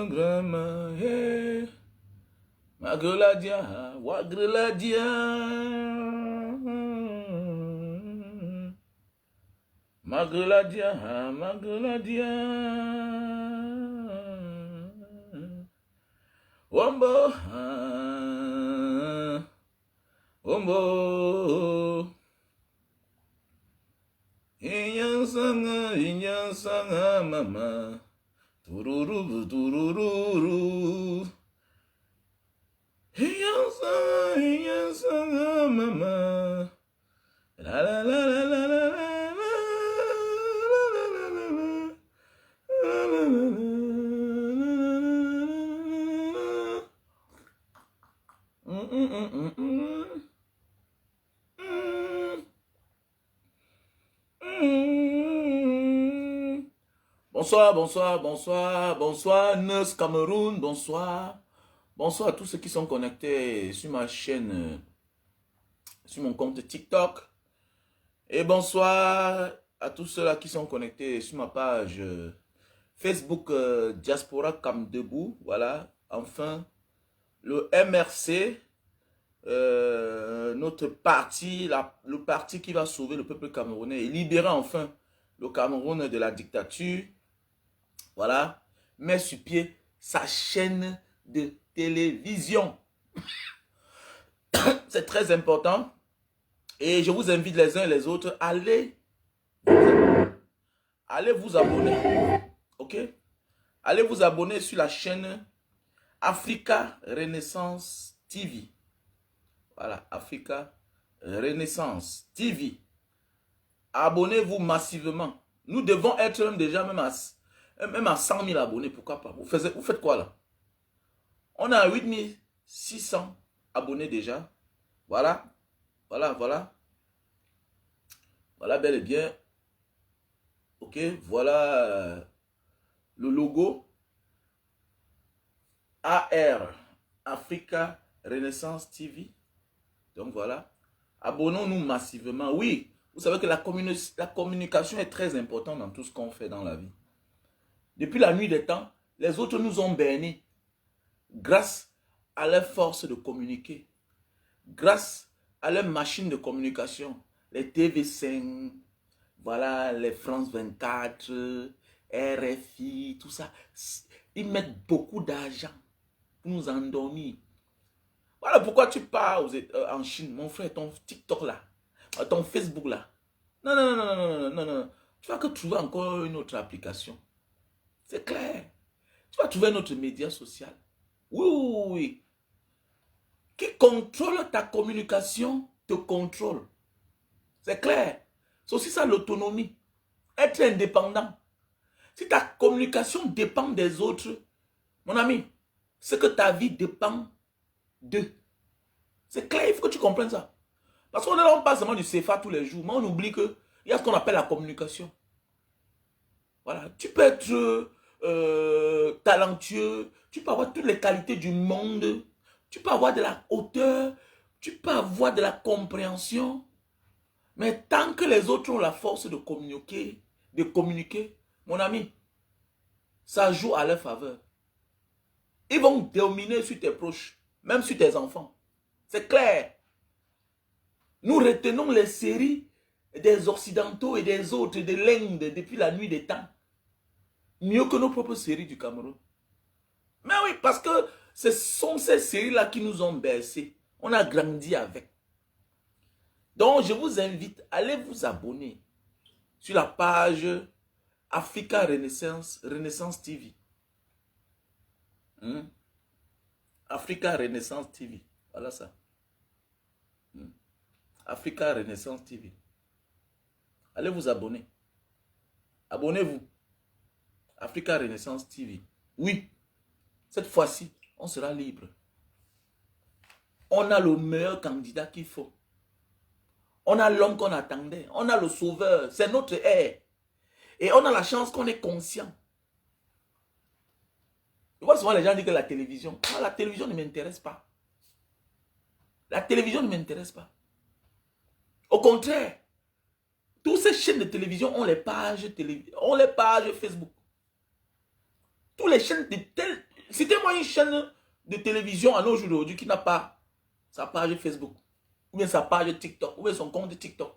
grama, yeah. Magladia, Wagladia. Magladia, Magladia. Wombo, Wombo. Inya sanga, mama. Tururu, tururu. Inya sanga, mama. La la la la la la la Bonsoir, bonsoir, bonsoir, bonsoir, Neus Cameroun, bonsoir. Bonsoir à tous ceux qui sont connectés sur ma chaîne, sur mon compte TikTok. Et bonsoir à tous ceux-là qui sont connectés sur ma page Facebook Diaspora Cam Debout. Voilà, enfin, le MRC, notre parti, le parti qui va sauver le peuple camerounais et libérer enfin le Cameroun de la dictature. Voilà, met sur pied sa chaîne de télévision. C'est très important. Et je vous invite les uns et les autres, allez vous abonner. Ok? Allez vous abonner sur la chaîne Africa Renaissance TV. Voilà, Africa Renaissance TV. Abonnez-vous massivement. Nous devons être déjà même à 100 000 abonnés. Pourquoi pas? Vous faites quoi là? On a 8 600 abonnés déjà. Voilà. Voilà, voilà. Voilà bel et bien. Ok, voilà le logo. AR, Africa Renaissance TV. Donc voilà. Abonnons-nous massivement. Oui, vous savez que la communication est très importante dans tout ce qu'on fait dans la vie. Depuis la nuit des temps, les autres nous ont bernés grâce à leur force de communiquer. Grâce à leur machine de communication. Les TV5, voilà, les France 24, RFI, tout ça. Ils mettent beaucoup d'argent pour nous endormir. Voilà pourquoi tu pars en Chine, mon frère, ton TikTok là, ton Facebook là. Non, non, non, non, non, non, non, non. Tu vas que trouver encore une autre application. C'est clair. Tu vas trouver un autre média social. Oui, oui, oui. Qui contrôle ta communication, te contrôle. C'est clair. C'est aussi ça l'autonomie. Être indépendant. Si ta communication dépend des autres, mon ami, c'est que ta vie dépend d'eux. C'est clair, il faut que tu comprennes ça. Parce qu'on ne parle pas seulement du CFA tous les jours, mais on oublie qu'il y a ce qu'on appelle la communication. Voilà, tu peux être talentueux, tu peux avoir toutes les qualités du monde, tu peux avoir de la hauteur, tu peux avoir de la compréhension, mais tant que les autres ont la force de communiquer, mon ami, ça joue à leur faveur. Ils vont dominer sur tes proches, même sur tes enfants. C'est clair. Nous retenons les séries des Occidentaux et des autres de l'Inde depuis la nuit des temps. Mieux que nos propres séries du Cameroun. Mais oui, parce que ce sont ces séries-là qui nous ont bercés. On a grandi avec. Donc, je vous invite, allez vous abonner sur la page Africa Renaissance TV. Africa Renaissance TV. Voilà ça. Africa Renaissance TV. Allez vous abonner. Abonnez-vous. Africa Renaissance TV. Oui, cette fois-ci, on sera libre. On a le meilleur candidat qu'il faut. On a l'homme qu'on attendait. On a le sauveur. C'est notre air. Et on a la chance qu'on est conscient. Je vois souvent les gens dire que la télévision. Moi, la télévision ne m'intéresse pas. La télévision ne m'intéresse pas. Au contraire, toutes ces chaînes de télévision ont les pages Facebook. Toutes les chaînes Citez-moi une chaîne de télévision à nos jours d'aujourd'hui qui n'a pas sa page Facebook, ou bien sa page TikTok, ou bien son compte TikTok,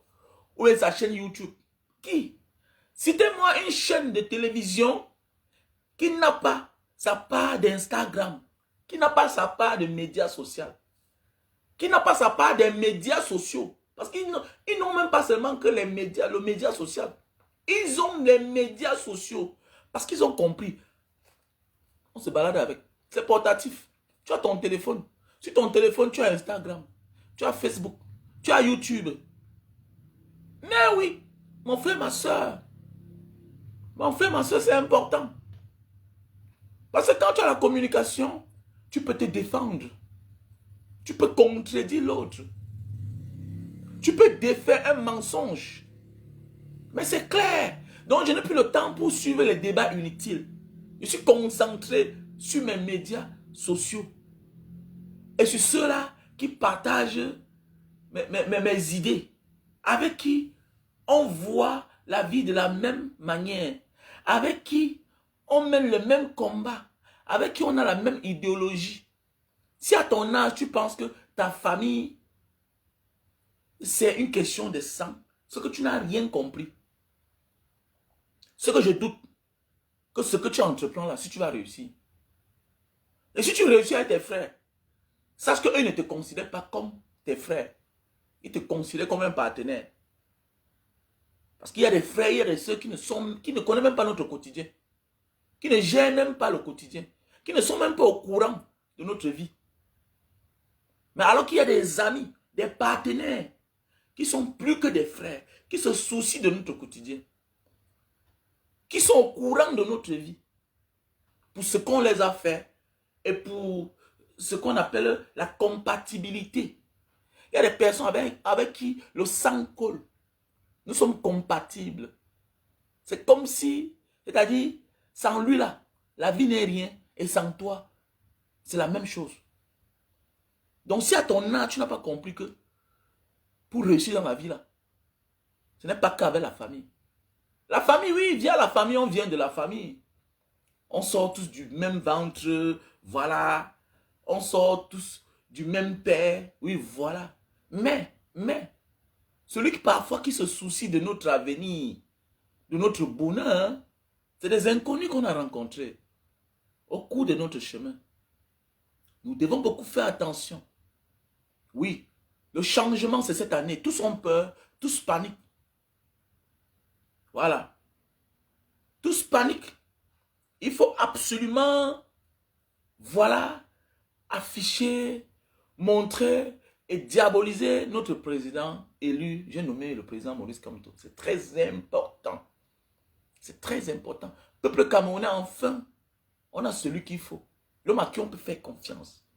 ou bien sa chaîne YouTube. Qui? Citez-moi une chaîne de télévision qui n'a pas sa part d'Instagram, qui n'a pas sa part de médias sociaux, qui n'a pas sa part des médias sociaux. Parce qu'ils n'ont même pas seulement que les médias, le média social. Ils ont les médias sociaux. Parce qu'ils ont compris. On se balade avec. C'est portatif. Tu as ton téléphone. Sur ton téléphone, tu as Instagram. Tu as Facebook. Tu as YouTube. Mais oui, mon frère, ma soeur. Mon frère, ma soeur, c'est important. Parce que quand tu as la communication, tu peux te défendre. Tu peux contredire l'autre. Tu peux défaire un mensonge. Mais c'est clair. Donc, je n'ai plus le temps pour suivre les débats inutiles. Je suis concentré sur mes médias sociaux. Et sur ceux-là qui partagent mes idées. Avec qui on voit la vie de la même manière. Avec qui on mène le même combat. Avec qui on a la même idéologie. Si à ton âge, tu penses que ta famille, c'est une question de sang, c'est que tu n'as rien compris. Ce que je doute, que ce que tu entreprends là, si tu vas réussir. Et si tu réussis avec tes frères, sache qu'eux ne te considèrent pas comme tes frères. Ils te considèrent comme un partenaire. Parce qu'il y a des frères, il y a des soeurs qui ne connaissent même pas notre quotidien. Qui ne gèrent même pas le quotidien. Qui ne sont même pas au courant de notre vie. Mais alors qu'il y a des amis, des partenaires, qui sont plus que des frères, qui se soucient de notre quotidien, qui sont au courant de notre vie, pour ce qu'on les a fait et pour ce qu'on appelle la compatibilité. Il y a des personnes avec qui le sang colle. Nous sommes compatibles. C'est comme si, c'est-à-dire, sans lui là, la vie n'est rien, et sans toi, c'est la même chose. Donc si à ton âge, tu n'as pas compris que pour réussir dans la vie là, ce n'est pas qu'avec la famille. La famille, oui, via la famille, on vient de la famille. On sort tous du même ventre, voilà. On sort tous du même père, oui, voilà. Mais, celui qui parfois qui se soucie de notre avenir, de notre bonheur, c'est des inconnus qu'on a rencontrés au cours de notre chemin. Nous devons beaucoup faire attention. Oui, le changement, c'est cette année. Tous ont peur, tous paniquent. Voilà. Tous paniquent. Il faut absolument, voilà, afficher, montrer et diaboliser notre président élu. J'ai nommé le président Maurice Kamto. C'est très important. C'est très important. Peuple camerounais, enfin, on a celui qu'il faut. L'homme à qui on peut faire confiance.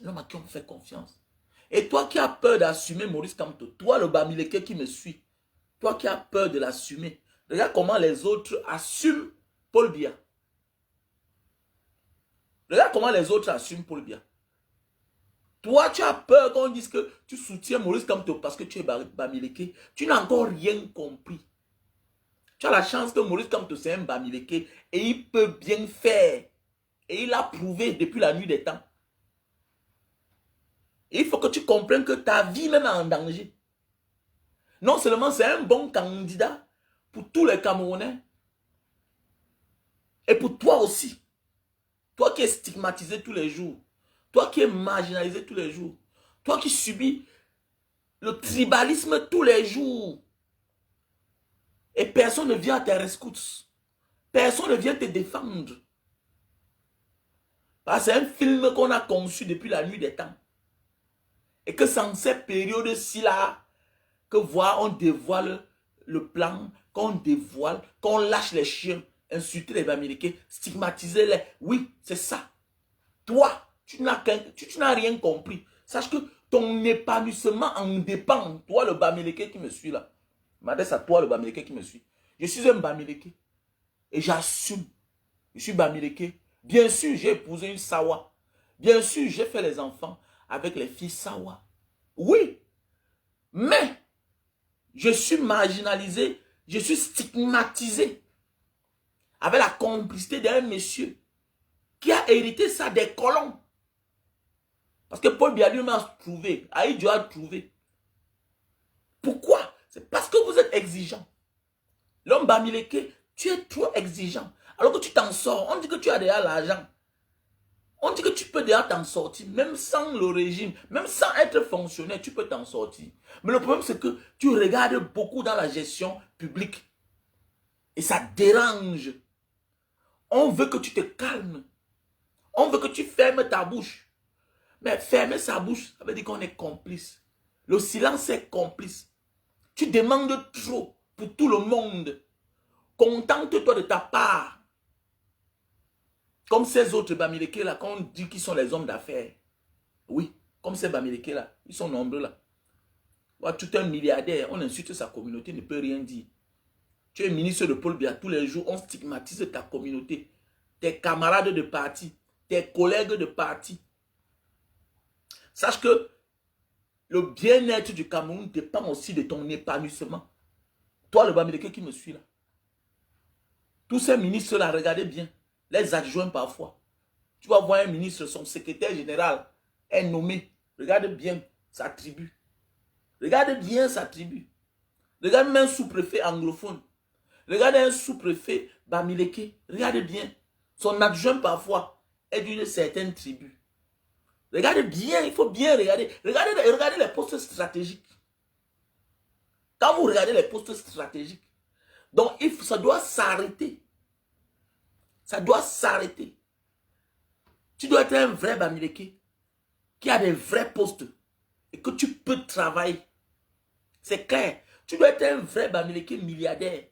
L'homme à qui on peut faire confiance. Et toi qui as peur d'assumer Maurice Kamto, toi le Bamileke qui me suit, toi qui as peur de l'assumer, regarde comment les autres assument Paul Biya. Regarde comment les autres assument Paul Biya. Toi, tu as peur qu'on dise que tu soutiens Maurice Kamto parce que tu es Bamileke. Tu n'as encore rien compris. Tu as la chance que Maurice Kamto c'est un Bamileke et il peut bien faire. Et il a prouvé depuis la nuit des temps. Et il faut que tu comprennes que ta vie même est en danger. Non seulement c'est un bon candidat pour tous les Camerounais, et pour toi aussi. Toi qui es stigmatisé tous les jours. Toi qui es marginalisé tous les jours. Toi qui subis le tribalisme tous les jours. Et personne ne vient à tes rescousse. Personne ne vient te défendre. Parce que c'est un film qu'on a conçu depuis la nuit des temps. Et que sans ces périodes-ci là, que voir, on dévoile le plan, qu'on dévoile, qu'on lâche les chiens, insulter les Bamileke, stigmatiser les... Oui, c'est ça. Toi, tu n'as rien compris. Sache que ton épanouissement en dépend. Toi, le Bamileke qui me suit là. M'adresse à toi, le Bamileke qui me suit. Je suis un Bamileke. Et j'assume. Je suis Bamileke. Bien sûr, j'ai épousé une Sawa. Bien sûr, j'ai fait les enfants avec les filles Sawa. Oui. Mais, je suis marginalisé. Je suis stigmatisé. Avec la complicité d'un monsieur a hérité ça des colons. Parce que Paul Biya lui-même a trouvé, Aïdjo a trouvé. Pourquoi? C'est parce que vous êtes exigeant. L'homme Bamileke, tu es trop exigeant. Alors que tu t'en sors, on dit que tu as déjà l'argent. On dit que tu peux déjà t'en sortir, même sans le régime, même sans être fonctionnaire, tu peux t'en sortir. Mais le problème, c'est que tu regardes beaucoup dans la gestion publique. Et ça dérange. On veut que tu te calmes. On veut que tu fermes ta bouche. Mais fermer sa bouche, ça veut dire qu'on est complice. Le silence est complice. Tu demandes trop pour tout le monde. Contente-toi de ta part. Comme ces autres Bamileke là, qu'on dit qu'ils sont les hommes d'affaires. Oui, comme ces Bamileke là, ils sont nombreux là. Ouais, tout un milliardaire, on insulte sa communauté, ne peut rien dire. Tu es ministre de Paul Biya, tous les jours, on stigmatise ta communauté, tes camarades de parti, tes collègues de parti. Sache que le bien-être du Cameroun dépend aussi de ton épanouissement. Toi, le Bamileke qui me suis là. Tous ces ministres là, regardez bien. Les adjoints parfois. Tu vas voir un ministre, son secrétaire général est nommé. Regarde bien sa tribu. Regarde bien sa tribu. Regarde même un sous-préfet anglophone. Regarde un sous-préfet Bamileke. Regarde bien. Son adjoint parfois est d'une certaine tribu. Regarde bien, il faut bien regarder. Regardez les postes stratégiques. Quand vous regardez les postes stratégiques, donc ça doit s'arrêter. Ça doit s'arrêter. Tu dois être un vrai Bamileke qui a des vrais postes et que tu peux travailler. C'est clair. Tu dois être un vrai Bamileke milliardaire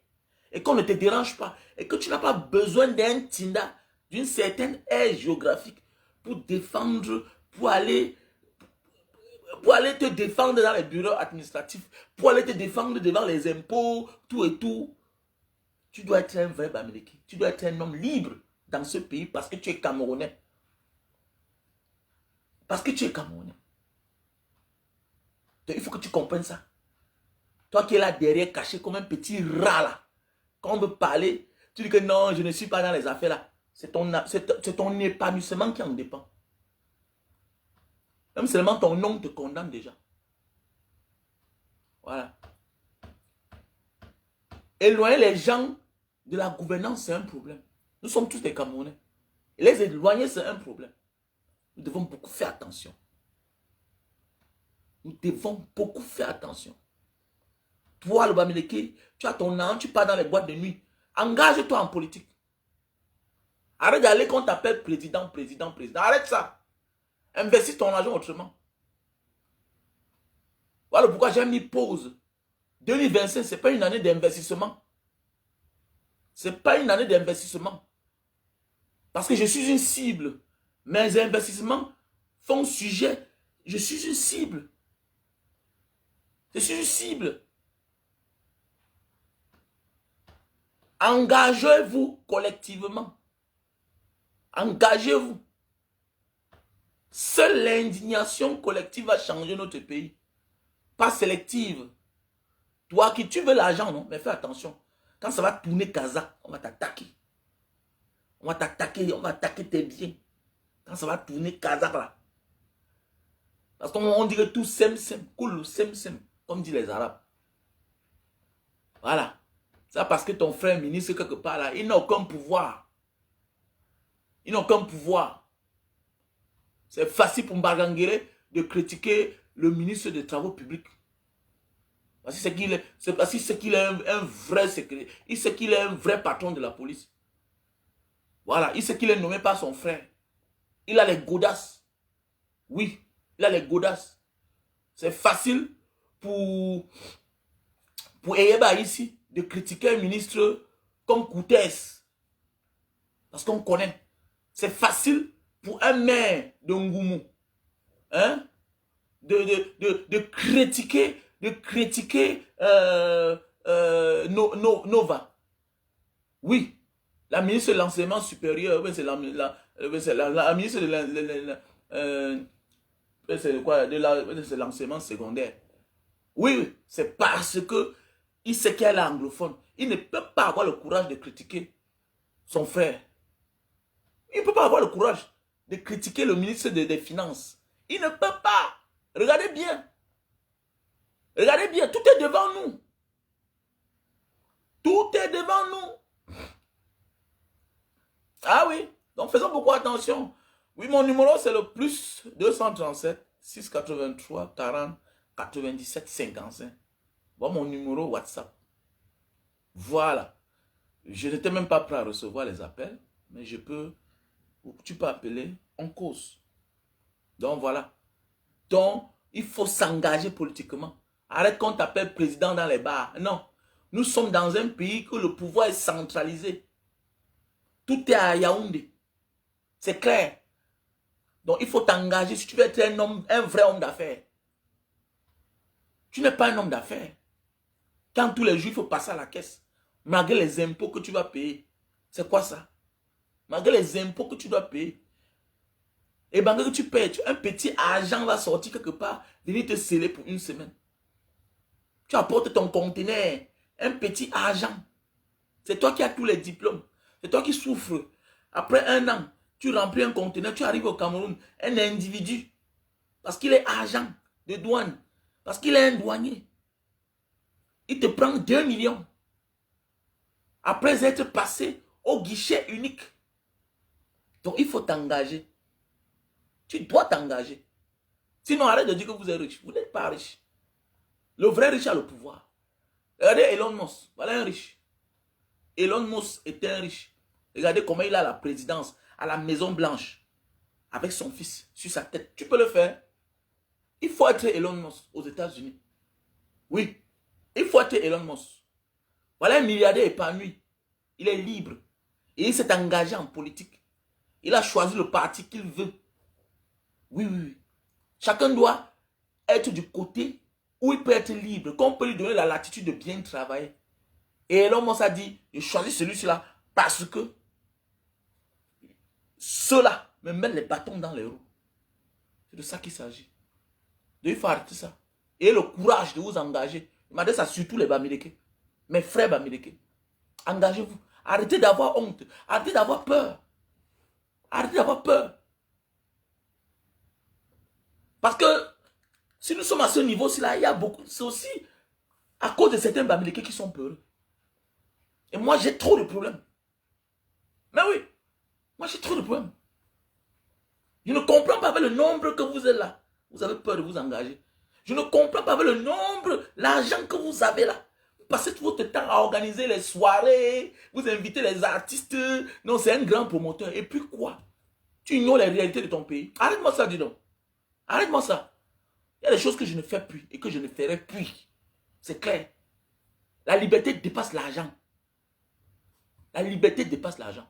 et qu'on ne te dérange pas et que tu n'as pas besoin d'un Tinda, d'une certaine aire géographique pour défendre, pour aller te défendre dans les bureaux administratifs, pour aller te défendre devant les impôts, tout et tout. Tu dois être un vrai Bamileke. Tu dois être un homme libre dans ce pays parce que tu es Camerounais. Parce que tu es Camerounais. Donc, il faut que tu comprennes ça. Toi qui es là derrière, caché comme un petit rat là. Quand on veut parler, tu dis que non, je ne suis pas dans les affaires là. C'est ton épanouissement qui en dépend. Même seulement ton nom te condamne déjà. Voilà. Éloigner les gens de la gouvernance, c'est un problème. Nous sommes tous des Camerounais. Et les éloigner, c'est un problème. Nous devons beaucoup faire attention. Nous devons beaucoup faire attention. Toi, le Bamileke, tu as ton an, tu pars dans les boîtes de nuit. Engage-toi en politique. Arrête d'aller quand on t'appelle président. Arrête ça. Investis ton argent autrement. Voilà pourquoi j'ai mis pause. 2025, ce n'est pas une année d'investissement. Ce n'est pas une année d'investissement. Parce que je suis une cible. Mes investissements font sujet. Je suis une cible. Je suis une cible. Engagez-vous collectivement. Engagez-vous. Seule l'indignation collective va changer notre pays. Pas sélective. Toi qui tu veux l'argent, non? Mais fais attention. Quand ça va tourner Casa, on va t'attaquer. On va attaquer tes biens. Quand ça va tourner Casa là. Parce qu'on dit que tout sem, cool, sem, comme disent les Arabes. Voilà. Ça parce que ton frère ministre quelque part là, il n'a aucun pouvoir. Il n'a aucun pouvoir. C'est facile pour Mbagangere de critiquer le ministre des Travaux publics. Parce que c'est qu'il est un vrai secrétaire. Il sait qu'il est un vrai patron de la police. Voilà, il sait qu'il est nommé par son frère. Il a les godasses. Oui, il a les godasses. C'est facile pour Eyeba ici de critiquer un ministre comme Koutès. Parce qu'on connaît. C'est facile pour un maire de Ngoumou, hein, de critiquer Nova. Oui, la ministre de l'enseignement supérieur, c'est la ministre de l'enseignement secondaire. Oui, c'est parce que il sait qu'elle est anglophone. Il ne peut pas avoir le courage de critiquer son frère. Il ne peut pas avoir le courage de critiquer le ministre des Finances. Il ne peut pas. Regardez bien. Regardez bien, tout est devant nous. Tout est devant nous. Ah oui, donc faisons beaucoup attention. Oui, mon numéro, c'est le plus 237 683 40 97 55. Voilà mon numéro WhatsApp. Voilà. Je n'étais même pas prêt à recevoir les appels, mais tu peux appeler en cause. Donc voilà. Donc, il faut s'engager politiquement. Arrête qu'on t'appelle président dans les bars. Non. Nous sommes dans un pays où le pouvoir est centralisé. Tout est à Yaoundé. C'est clair. Donc, il faut t'engager si tu veux être un vrai homme d'affaires. Tu n'es pas un homme d'affaires. Quand tous les jours, il faut passer à la caisse. Malgré les impôts que tu vas payer. C'est quoi ça? Malgré les impôts que tu dois payer. Et malgré que tu payes, un petit agent va sortir quelque part, venir te sceller pour une semaine. Tu apportes ton conteneur, un petit agent. C'est toi qui as tous les diplômes. C'est toi qui souffres. Après un an, tu remplis un conteneur, tu arrives au Cameroun, un individu, parce qu'il est agent de douane, parce qu'il est un douanier. Il te prend 2 millions. Après être passé au guichet unique. Donc il faut t'engager. Tu dois t'engager. Sinon, arrête de dire que vous êtes riche. Vous n'êtes pas riche. Le vrai riche a le pouvoir. Regardez Elon Musk. Voilà un riche. Elon Musk est un riche. Regardez comment il a la présidence à la Maison Blanche. Avec son fils sur sa tête. Tu peux le faire. Il faut être Elon Musk aux États-Unis. Oui. Il faut être Elon Musk. Voilà un milliardaire épanoui. Il est libre. Et il s'est engagé en politique. Il a choisi le parti qu'il veut. Oui, oui, oui. Chacun doit être du côté où il peut être libre, qu'on peut lui donner la latitude de bien travailler. Et Elon Musk a dit, je choisis celui-là parce que ceux-là me mettent les bâtons dans les roues. C'est de ça qu'il s'agit. Il faut arrêter ça. Et le courage de vous engager. Il m'a dit ça surtout les Bamileke. Mes frères Bamileke. Engagez-vous. Arrêtez d'avoir honte. Arrêtez d'avoir peur. Arrêtez d'avoir peur. Parce que si nous sommes à ce niveau-ci, là, il y a beaucoup. C'est aussi à cause de certains Bamileke qui sont peureux. Et moi, j'ai trop de problèmes. Mais oui, moi, j'ai trop de problèmes. Je ne comprends pas avec le nombre que vous êtes là. Vous avez peur de vous engager. Je ne comprends pas avec le nombre, l'argent que vous avez là. Vous passez tout votre temps à organiser les soirées, vous invitez les artistes. Non, c'est un grand promoteur. Et puis quoi? Tu ignores les réalités de ton pays. Arrête-moi ça, dis donc. Arrête-moi ça. Il y a des choses que je ne fais plus et que je ne ferai plus. C'est clair. La liberté dépasse l'argent. La liberté dépasse l'argent.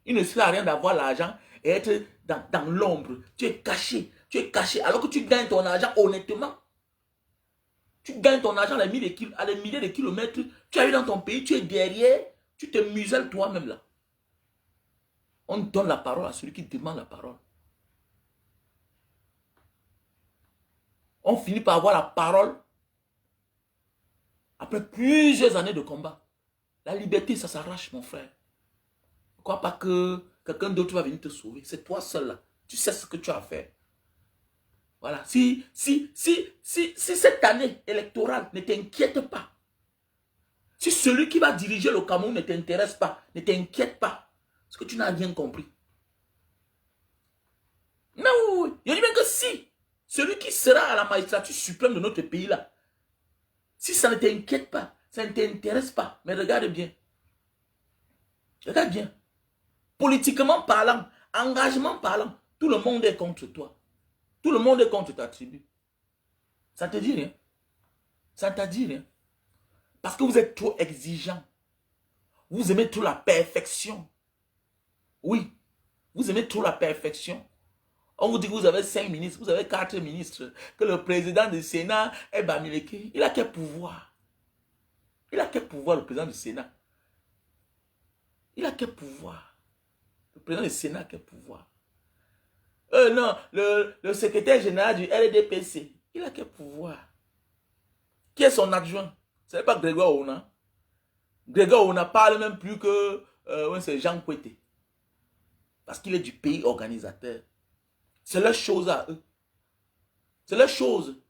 Il ne sert à rien d'avoir l'argent et être dans l'ombre. Tu es caché. Tu es caché. Alors que tu gagnes ton argent honnêtement. Tu gagnes ton argent à des milliers de kilomètres. Tu arrives dans ton pays, tu es derrière. Tu te muselles toi-même là. On donne la parole à celui qui demande la parole. On finit par avoir la parole après plusieurs années de combat. La liberté, ça s'arrache, mon frère. Ne crois pas que quelqu'un d'autre va venir te sauver. C'est toi seul là. Tu sais ce que tu as à faire. Voilà. Si cette année électorale ne t'inquiète pas, si celui qui va diriger le Cameroun ne t'intéresse pas, ne t'inquiète pas, parce que tu n'as rien compris. Non, oui, oui. Je dis bien que si celui qui sera à la magistrature suprême de notre pays là, si ça ne t'inquiète pas, ça ne t'intéresse pas, mais regarde bien. Regarde bien. Politiquement parlant, engagement parlant, tout le monde est contre toi. Tout le monde est contre ta tribu. Ça ne te dit rien. Ça ne t'a dit rien. Parce que vous êtes trop exigeant. Vous aimez trop la perfection. Oui, vous aimez trop la perfection. On vous dit que vous avez 5 ministres, vous avez 4 ministres, que le président du Sénat est Bamileke. Il a quel pouvoir? Il a quel pouvoir, le président du Sénat? Il a quel pouvoir? Le président du Sénat a quel pouvoir? Non, le secrétaire général du LDPC, il a quel pouvoir? Qui est son adjoint? Ce n'est pas Grégoire Ouna. Grégoire Ouna parle même plus que c'est Jean Kouete. Parce qu'il est du pays organisateur. C'est leur chose à eux. C'est leur chose.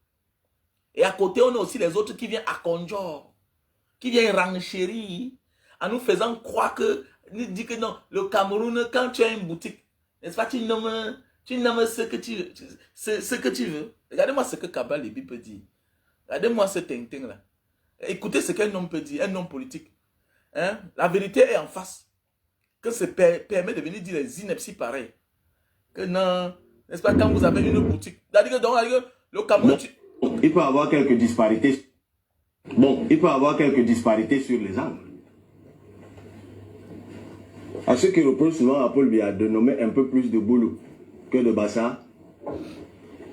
Et à côté, on a aussi les autres qui viennent à Conjor, qui viennent renchérir en nous faisant croire que, nous dit que non, le Cameroun, quand tu as une boutique, n'est-ce pas, tu nommes ce que tu veux. Ce que tu veux. Regardez-moi ce que Cabral Libi peut dire. Regardez-moi ce tintin-là. Écoutez ce qu'un homme peut dire, un homme politique. Hein? La vérité est en face. Que ça permet de venir dire des inepties pareilles. Que non, n'est-ce pas, quand vous avez une boutique. Le Cameroun... Bon, il peut y avoir quelques disparités. Bon, il peut y avoir quelques disparités sur les angles. À ceux qui reprochent souvent à Paul Biya de nommer un peu plus de boulot que de Bassa,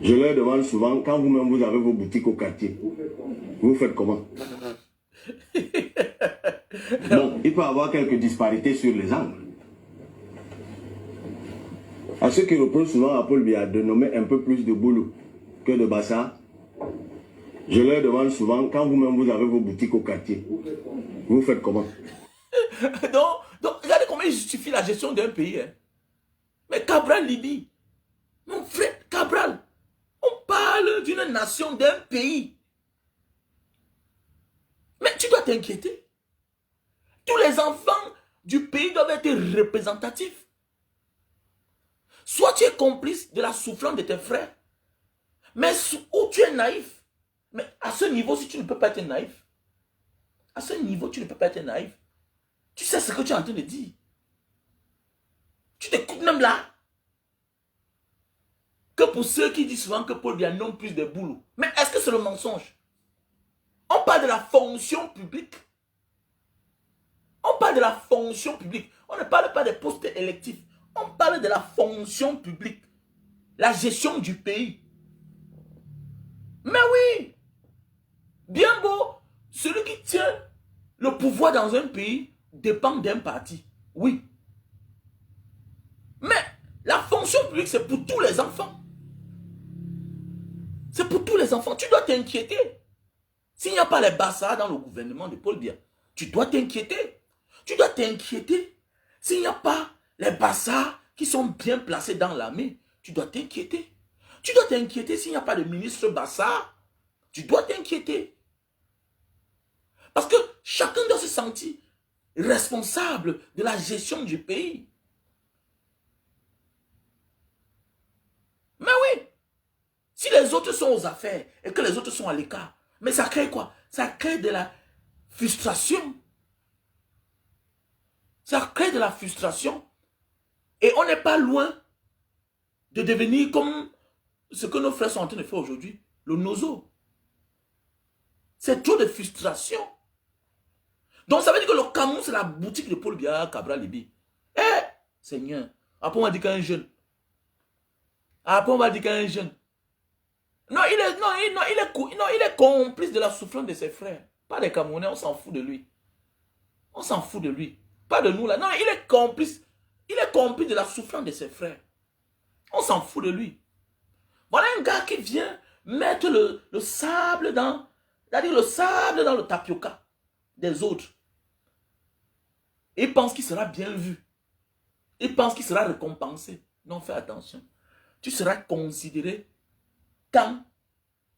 je leur demande souvent, quand vous-même vous avez vos boutiques au quartier, vous faites comment? Bon, il peut y avoir quelques disparités sur les angles. À ceux qui reprochent souvent à Paul Biya de nommer un peu plus de boulot que de Bassa, je leur demande souvent, quand vous-même vous avez vos boutiques au quartier, vous faites comment? donc, regardez comment il justifie la gestion d'un pays. Hein. Mais Cabral Libi, mon frère Cabral, on parle d'une nation, d'un pays. Mais tu dois t'inquiéter. Tous les enfants du pays doivent être représentatifs. Soit tu es complice de la souffrance de tes frères, mais ou tu es naïf. Mais à ce niveau, si tu ne peux pas être naïf, à ce niveau, tu ne peux pas être naïf. Tu sais ce que tu es en train de dire. Tu t'écoutes même là. Que pour ceux qui disent souvent que Paul Biya non plus de boulot. Mais est-ce que c'est le mensonge? On parle de la fonction publique. On parle de la fonction publique. On ne parle pas des postes électifs. On parle de la fonction publique. La gestion du pays. Mais oui. Bien beau, celui qui tient le pouvoir dans un pays dépend d'un parti. Oui. Mais la fonction publique, c'est pour tous les enfants. C'est pour tous les enfants. Tu dois t'inquiéter. S'il n'y a pas les Bassa dans le gouvernement de Paul Biya, tu dois t'inquiéter. Tu dois t'inquiéter. S'il n'y a pas les Bassa qui sont bien placés dans l'armée, tu dois t'inquiéter. Tu dois t'inquiéter s'il n'y a pas de ministre Bassa. Tu dois t'inquiéter. Parce que chacun doit se sentir responsable de la gestion du pays. Mais oui, si les autres sont aux affaires et que les autres sont à l'écart, mais ça crée quoi? Ça crée de la frustration. Ça crée de la frustration. Et on n'est pas loin de devenir comme ce que nos frères sont en train de faire aujourd'hui, le nozo. C'est trop de frustration. Donc ça veut dire que le Cameroun, c'est la boutique de Paul Biya Cabral Libi. Eh, Seigneur, après on va dire qu'un jeune. Après on va dire qu'un jeune. Non, il est complice de la souffrance de ses frères. Pas des Camerounais, on s'en fout de lui. On s'en fout de lui. Pas de nous là. Non, il est complice. Il est complice de la souffrance de ses frères. On s'en fout de lui. Voilà un gars qui vient mettre le sable dans... C'est-à-dire le sable dans le tapioca des autres. Il pense qu'il sera bien vu. Il pense qu'il sera récompensé. Non, fais attention. Tu seras considéré quand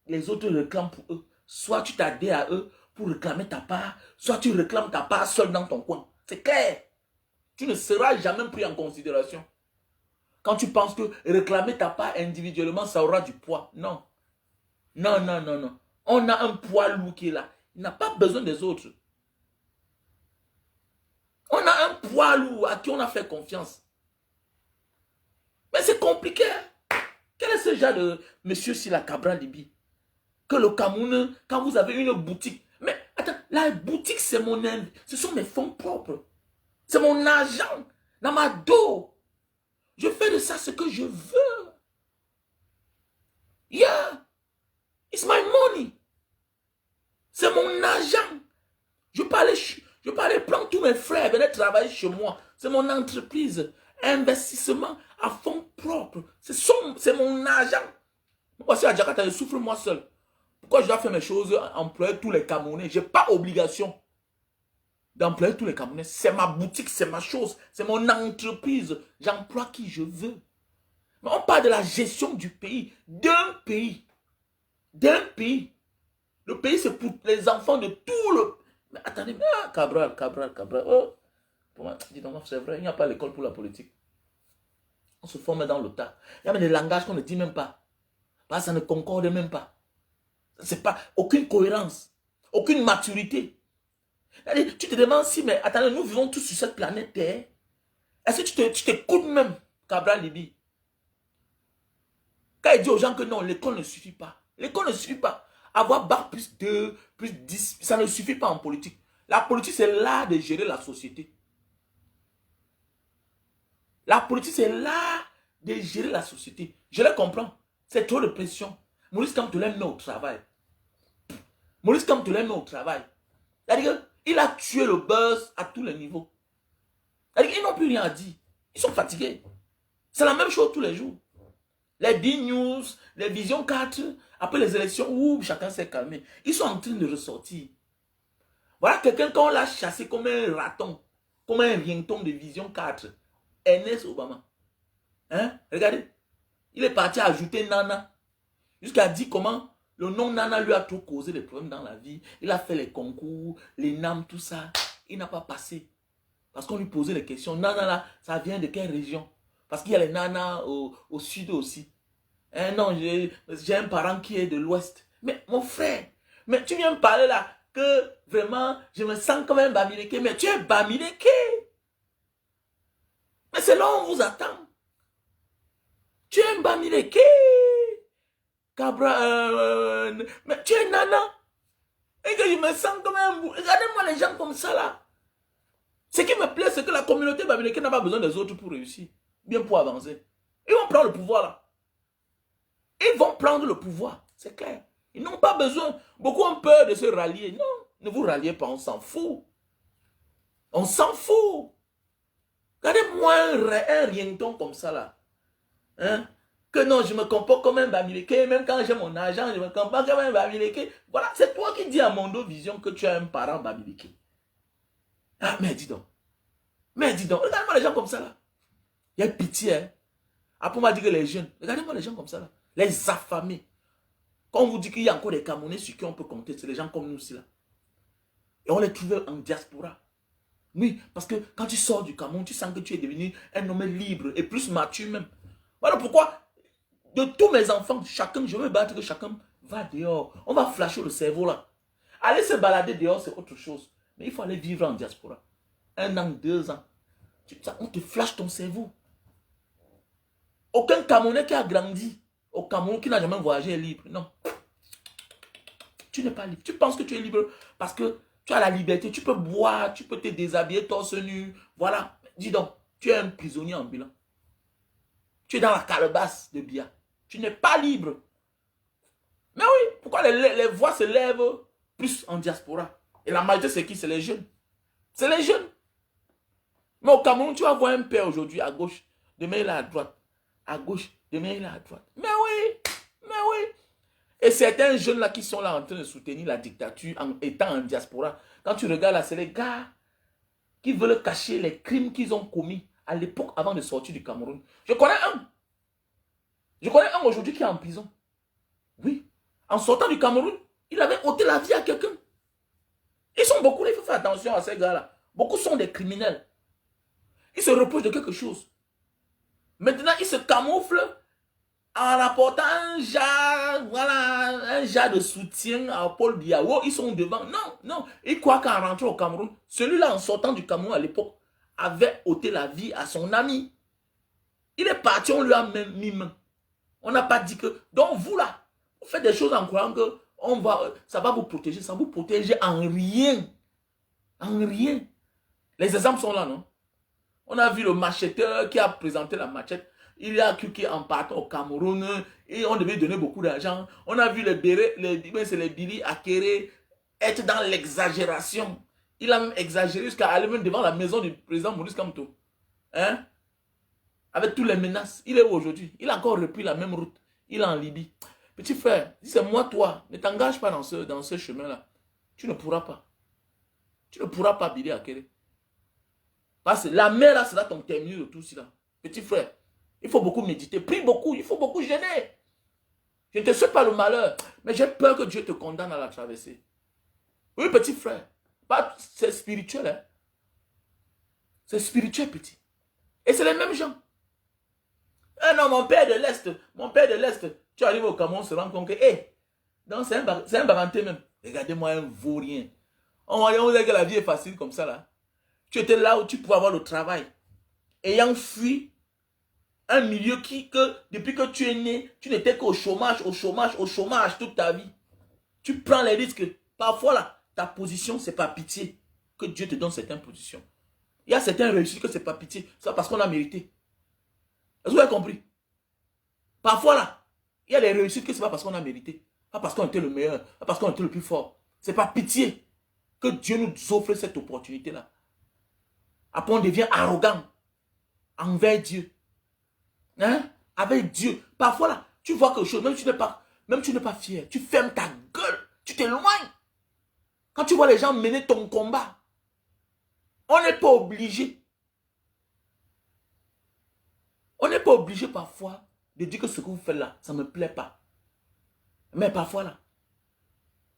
les autres réclament pour eux. Soit tu t'adhères à eux pour réclamer ta part, soit tu réclames ta part seul dans ton coin. C'est clair. Tu ne seras jamais pris en considération. Quand tu penses que réclamer ta part individuellement, ça aura du poids. Non. Non, non, non, non. On a un poids lourd qui est là. Il n'a pas besoin des autres. On a un poids lourd à qui on a fait confiance. Mais c'est compliqué. Quel est ce genre de monsieur Sila Cabral Libi? Que le Cameroun, quand vous avez une boutique. Mais attends, la boutique, c'est mon... Ce sont mes fonds propres. C'est mon argent. Dans ma dos. Je fais de ça ce que je veux. Yeah. It's my money. C'est mon argent. Je peux aller prendre tous mes frères, venir travailler chez moi. C'est mon entreprise. Investissement à fonds propres. C'est mon argent. Voici à Jakarta, je souffre moi seul. Pourquoi je dois faire mes choses, employer tous les Camerounais? Je n'ai pas obligation. d'employer tous les Camerounais. C'est ma boutique, c'est ma chose, c'est mon entreprise. J'emploie qui je veux. Mais on parle de la gestion du pays, d'un pays. D'un pays. Le pays, c'est pour les enfants de tout le... Mais attendez, Cabral. Oh, pour moi, dis donc, c'est vrai, il n'y a pas l'école pour la politique. On se forme dans le tas. Il y a même des langages qu'on ne dit même pas. Parce que ça ne concorde même pas. C'est pas aucune cohérence, aucune maturité. Tu te demandes si, mais attendez, nous vivons tous sur cette planète Terre. Est-ce que tu t'écoutes même, Cabral Libi? Quand il dit aux gens que non, l'école ne suffit pas. L'école ne suffit pas. Avoir bac plus 2, plus 10, ça ne suffit pas en politique. La politique, c'est l'art de gérer la société. La politique, c'est l'art de gérer la société. Je le comprends. C'est trop de pression. Maurice Kamtoulen met au travail. Maurice Kamtoulen met au travail. C'est-à-dire qu'il a tué le buzz à tous les niveaux. C'est-à-dire qu'ils n'ont plus rien à dire. Ils sont fatigués. C'est la même chose tous les jours. Les D-News, les Vision 4, après les élections, où chacun s'est calmé. Ils sont en train de ressortir. Voilà quelqu'un qu'on l'a chassé comme un raton, comme un rienton de Vision 4. Ernest Obama. Hein? Regardez. Il est parti ajouter Nana. Jusqu'à dire comment le nom Nana lui a trop causé des problèmes dans la vie. Il a fait les concours, les NAM, tout ça. Il n'a pas passé. Parce qu'on lui posait les questions. Nana là, ça vient de quelle région? Parce qu'il y a les nanas au sud aussi. Hein, non, j'ai un parent qui est de l'ouest. Mais mon frère, mais tu viens me parler là que vraiment, je me sens comme un Bamileke. Mais tu es Bamileke. Mais c'est là où on vous attend. Tu es un Bamileke. Cabra, mais tu es nana. Et que je me sens comme un bout. Regardez-moi les gens comme ça là. Ce qui me plaît, c'est que la communauté Bamileke n'a pas besoin des autres pour réussir. Bien pour avancer. Ils vont prendre le pouvoir là. Ils vont prendre le pouvoir. C'est clair. Ils n'ont pas besoin. Beaucoup ont peur de se rallier. Non, ne vous ralliez pas, on s'en fout. On s'en fout. Regardez-moi un rienton comme ça là. Hein? Que non, je me comporte comme un Bamileke. Même quand j'ai mon argent, je me comporte comme un Bamileke. Voilà, c'est toi qui dis à Mondo Vision que tu as un parent Bamileke. Ah, mais dis donc. Mais dis donc, regardez-moi les gens comme ça là. Il y a pitié, hein. Après, on m'a dit que les jeunes, regardez-moi les gens comme ça là. Les affamés. Quand on vous dit qu'il y a encore des Camerounais sur qui on peut compter, c'est les gens comme nous aussi là. Et on les trouve en diaspora. Oui, parce que quand tu sors du Cameroun, tu sens que tu es devenu un homme libre et plus mature même. Voilà pourquoi, de tous mes enfants, chacun, je veux battre que chacun va dehors. On va flasher le cerveau là. Aller se balader dehors, c'est autre chose. Mais il faut aller vivre en diaspora. 1 an, 2 ans. On te flash ton cerveau. Aucun Camerounais qui a grandi au Cameroun, qui n'a jamais voyagé est libre. Non. Tu n'es pas libre. Tu penses que tu es libre parce que tu as la liberté. Tu peux boire, tu peux te déshabiller torse nu. Voilà. Dis donc, tu es un prisonnier ambulant. Tu es dans la calebasse de Bia. Tu n'es pas libre. Mais oui, pourquoi les voix se lèvent plus en diaspora? Et la majorité, c'est qui? C'est les jeunes. C'est les jeunes. Mais au Cameroun, tu vas voir un père aujourd'hui à gauche. Demain, il est à droite. À gauche. Demain, il est à droite. Mais oui. Mais oui. Et certains jeunes là qui sont là en train de soutenir la dictature en étant en diaspora. Quand tu regardes là, c'est les gars qui veulent cacher les crimes qu'ils ont commis à l'époque avant de sortir du Cameroun. Je connais un. Je connais un aujourd'hui qui est en prison. Oui. En sortant du Cameroun, il avait ôté la vie à quelqu'un. Ils sont beaucoup, il faut faire attention à ces gars-là. Beaucoup sont des criminels. Ils se reprochent de quelque chose. Maintenant, ils se camouflent en apportant un jar, voilà, un jar de soutien à Paul Biya. Oh, ils sont devant. Non, non. Ils croient qu'en rentrant au Cameroun, celui-là, en sortant du Cameroun à l'époque, avait ôté la vie à son ami. Il est parti, on lui a même mis main. On n'a pas dit que... Donc, vous là, vous faites des choses en croyant que ça va vous protéger. Ça vous protège en rien. En rien. Les exemples sont là, non? On a vu le macheteur qui a présenté la machette. Il a cru qu'en partant au Cameroun, et on devait donner beaucoup d'argent. On a vu les Billy Akere être dans l'exagération. Il a même exagéré jusqu'à aller même devant la maison du président Maurice Kamto. Hein? Avec toutes les menaces. Il est où aujourd'hui? Il a encore repris la même route. Il est en Libye. Petit frère, si c'est moi, toi, ne t'engage pas dans ce chemin-là. Tu ne pourras pas. Tu ne pourras pas biler à Kéré. Parce que la mer là sera ton terminus de tout cela. Petit frère, il faut beaucoup méditer. Prie beaucoup, il faut beaucoup jeûner. Je ne te souhaite pas le malheur, mais j'ai peur que Dieu te condamne à la traversée. Oui, petit frère. C'est spirituel, hein. C'est spirituel, petit. Et c'est les mêmes gens. Ah non, mon père de l'Est, tu arrives au Cameroun, on se rend compte que, donc c'est un baranté même. Regardez-moi un vaurien. On dirait que la vie est facile comme ça, là. Tu étais là où tu pouvais avoir le travail. Ayant fui un milieu que depuis que tu es né, tu n'étais qu'au chômage, toute ta vie. Tu prends les risques. Parfois, là, ta position, c'est pas pitié que Dieu te donne certaines positions. Il y a certains réussites que c'est pas pitié. C'est parce qu'on a mérité. Est-ce que vous avez compris? Parfois, là, il y a des réussites que c'est pas parce qu'on a mérité. Pas parce qu'on était le meilleur. Pas parce qu'on était le plus fort. C'est pas pitié que Dieu nous offre cette opportunité-là. Après, on devient arrogant envers Dieu. Hein? Avec Dieu. Parfois, là, tu vois quelque chose, même tu n'es pas fier. Tu fermes ta gueule. Tu t'éloignes. Quand tu vois les gens mener ton combat, on n'est pas obligé. On n'est pas obligé parfois de dire que ce que vous faites là, ça ne me plaît pas. Mais parfois là,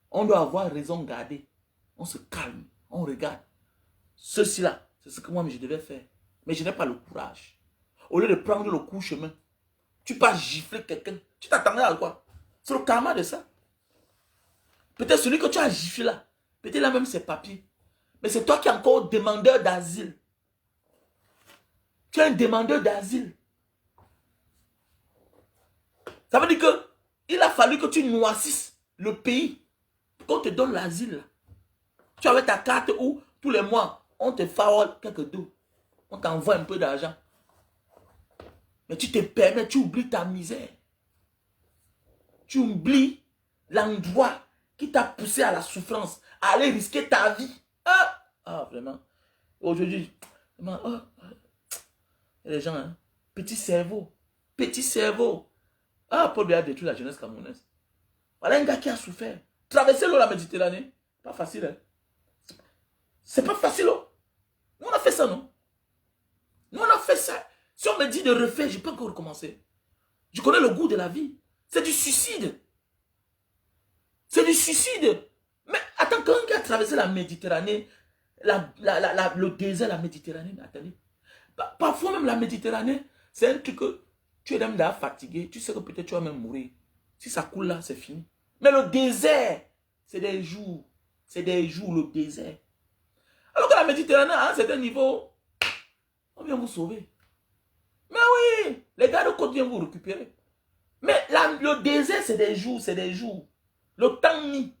on doit avoir raison garder. On se calme, on regarde. Ceci là, c'est ce que moi je devais faire. Mais je n'ai pas le courage. Au lieu de prendre le coup chemin, tu pas gifler quelqu'un. Tu t'attendais à quoi? C'est le karma de ça. Peut-être celui que tu as giflé là, peut-être là même ses papiers. Mais c'est toi qui es encore demandeur d'asile. Tu es un demandeur d'asile. Ça veut dire que il a fallu que tu noircisses le pays pour qu'on te donne l'asile. Tu avais ta carte où tous les mois, on te farole quelques dos. On t'envoie un peu d'argent. Mais tu te permets, tu oublies ta misère. Tu oublies l'endroit qui t'a poussé à la souffrance, à aller risquer ta vie. Vraiment. Aujourd'hui, vraiment, les gens, hein, petit cerveau. Petit cerveau. Paul Biya détruit la jeunesse camerounaise. Voilà un gars qui a souffert. Traverser l'eau la Méditerranée, pas facile. Hein? C'est pas facile. Oh. Nous on a fait ça, non? Nous on a fait ça. Si on me dit de refaire, je peux encore recommencer. Je connais le goût de la vie. C'est du suicide. C'est du suicide. Mais attends, quand un gars a traversé la Méditerranée, le désert, la Méditerranée, mais attendez. Parfois même la Méditerranée, c'est un truc que tu es même là fatigué. Tu sais que peut-être tu vas même mourir. Si ça coule là, c'est fini. Mais le désert, c'est des jours. C'est des jours, le désert. Alors que la Méditerranée, à un certain niveau, on vient vous sauver. Mais oui, les gars de côte viennent vous récupérer. Mais le désert, c'est des jours, c'est des jours. Le temps mis.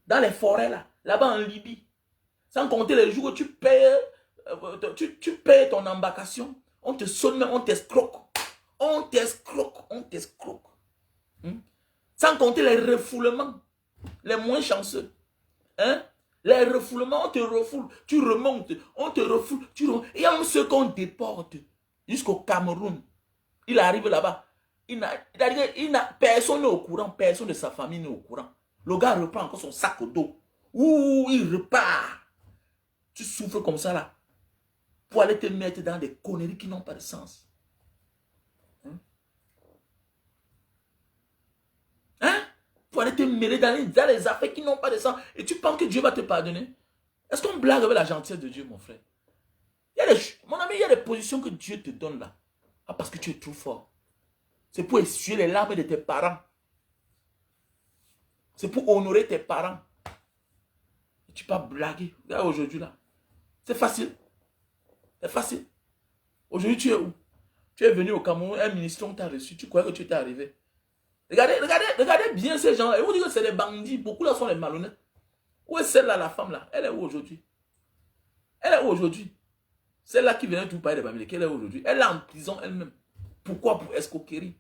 Dans les forêts là, là-bas en Libye. Sans compter les jours où tu payes, tu payes ton embarcation. On te sonne, on t'escroque. On t'escroque, on t'escroque. Sans compter les refoulements. Les moins chanceux. Hein? Les refoulements, on te refoule. Tu remontes, on te refoule. Et il y a même ceux qu'on déporte jusqu'au Cameroun. Il arrive là-bas. Personne n'est au courant. Personne de sa famille n'est au courant. Le gars reprend encore son sac au dos. Ouh, il repart. Tu souffres comme ça là. Pour aller te mettre dans des conneries qui n'ont pas de sens. Hein? Pour aller te mêler dans les affaires qui n'ont pas de sens. Et tu penses que Dieu va te pardonner? Est-ce qu'on blague avec la gentillesse de Dieu, mon frère? Mon ami, il y a des positions que Dieu te donne là. Parce que tu es trop fort. C'est pour essuyer les larmes de tes parents. C'est pour honorer tes parents. Et tu peux pas blaguer. Regarde aujourd'hui là. C'est facile. C'est facile. Aujourd'hui, tu es où? Tu es venu au Cameroun, un ministre, on t'a reçu. Tu croyais que tu étais arrivé. Regardez bien ces gens. Et vous dites que c'est des bandits. Beaucoup là sont les malhonnêtes. Où est celle-là, la femme là? Elle est où aujourd'hui? Elle est où aujourd'hui? Celle-là qui venait tout parler de Bamileke, elle est où aujourd'hui? Elle est en prison elle-même. Pourquoi? Pour escroquerie.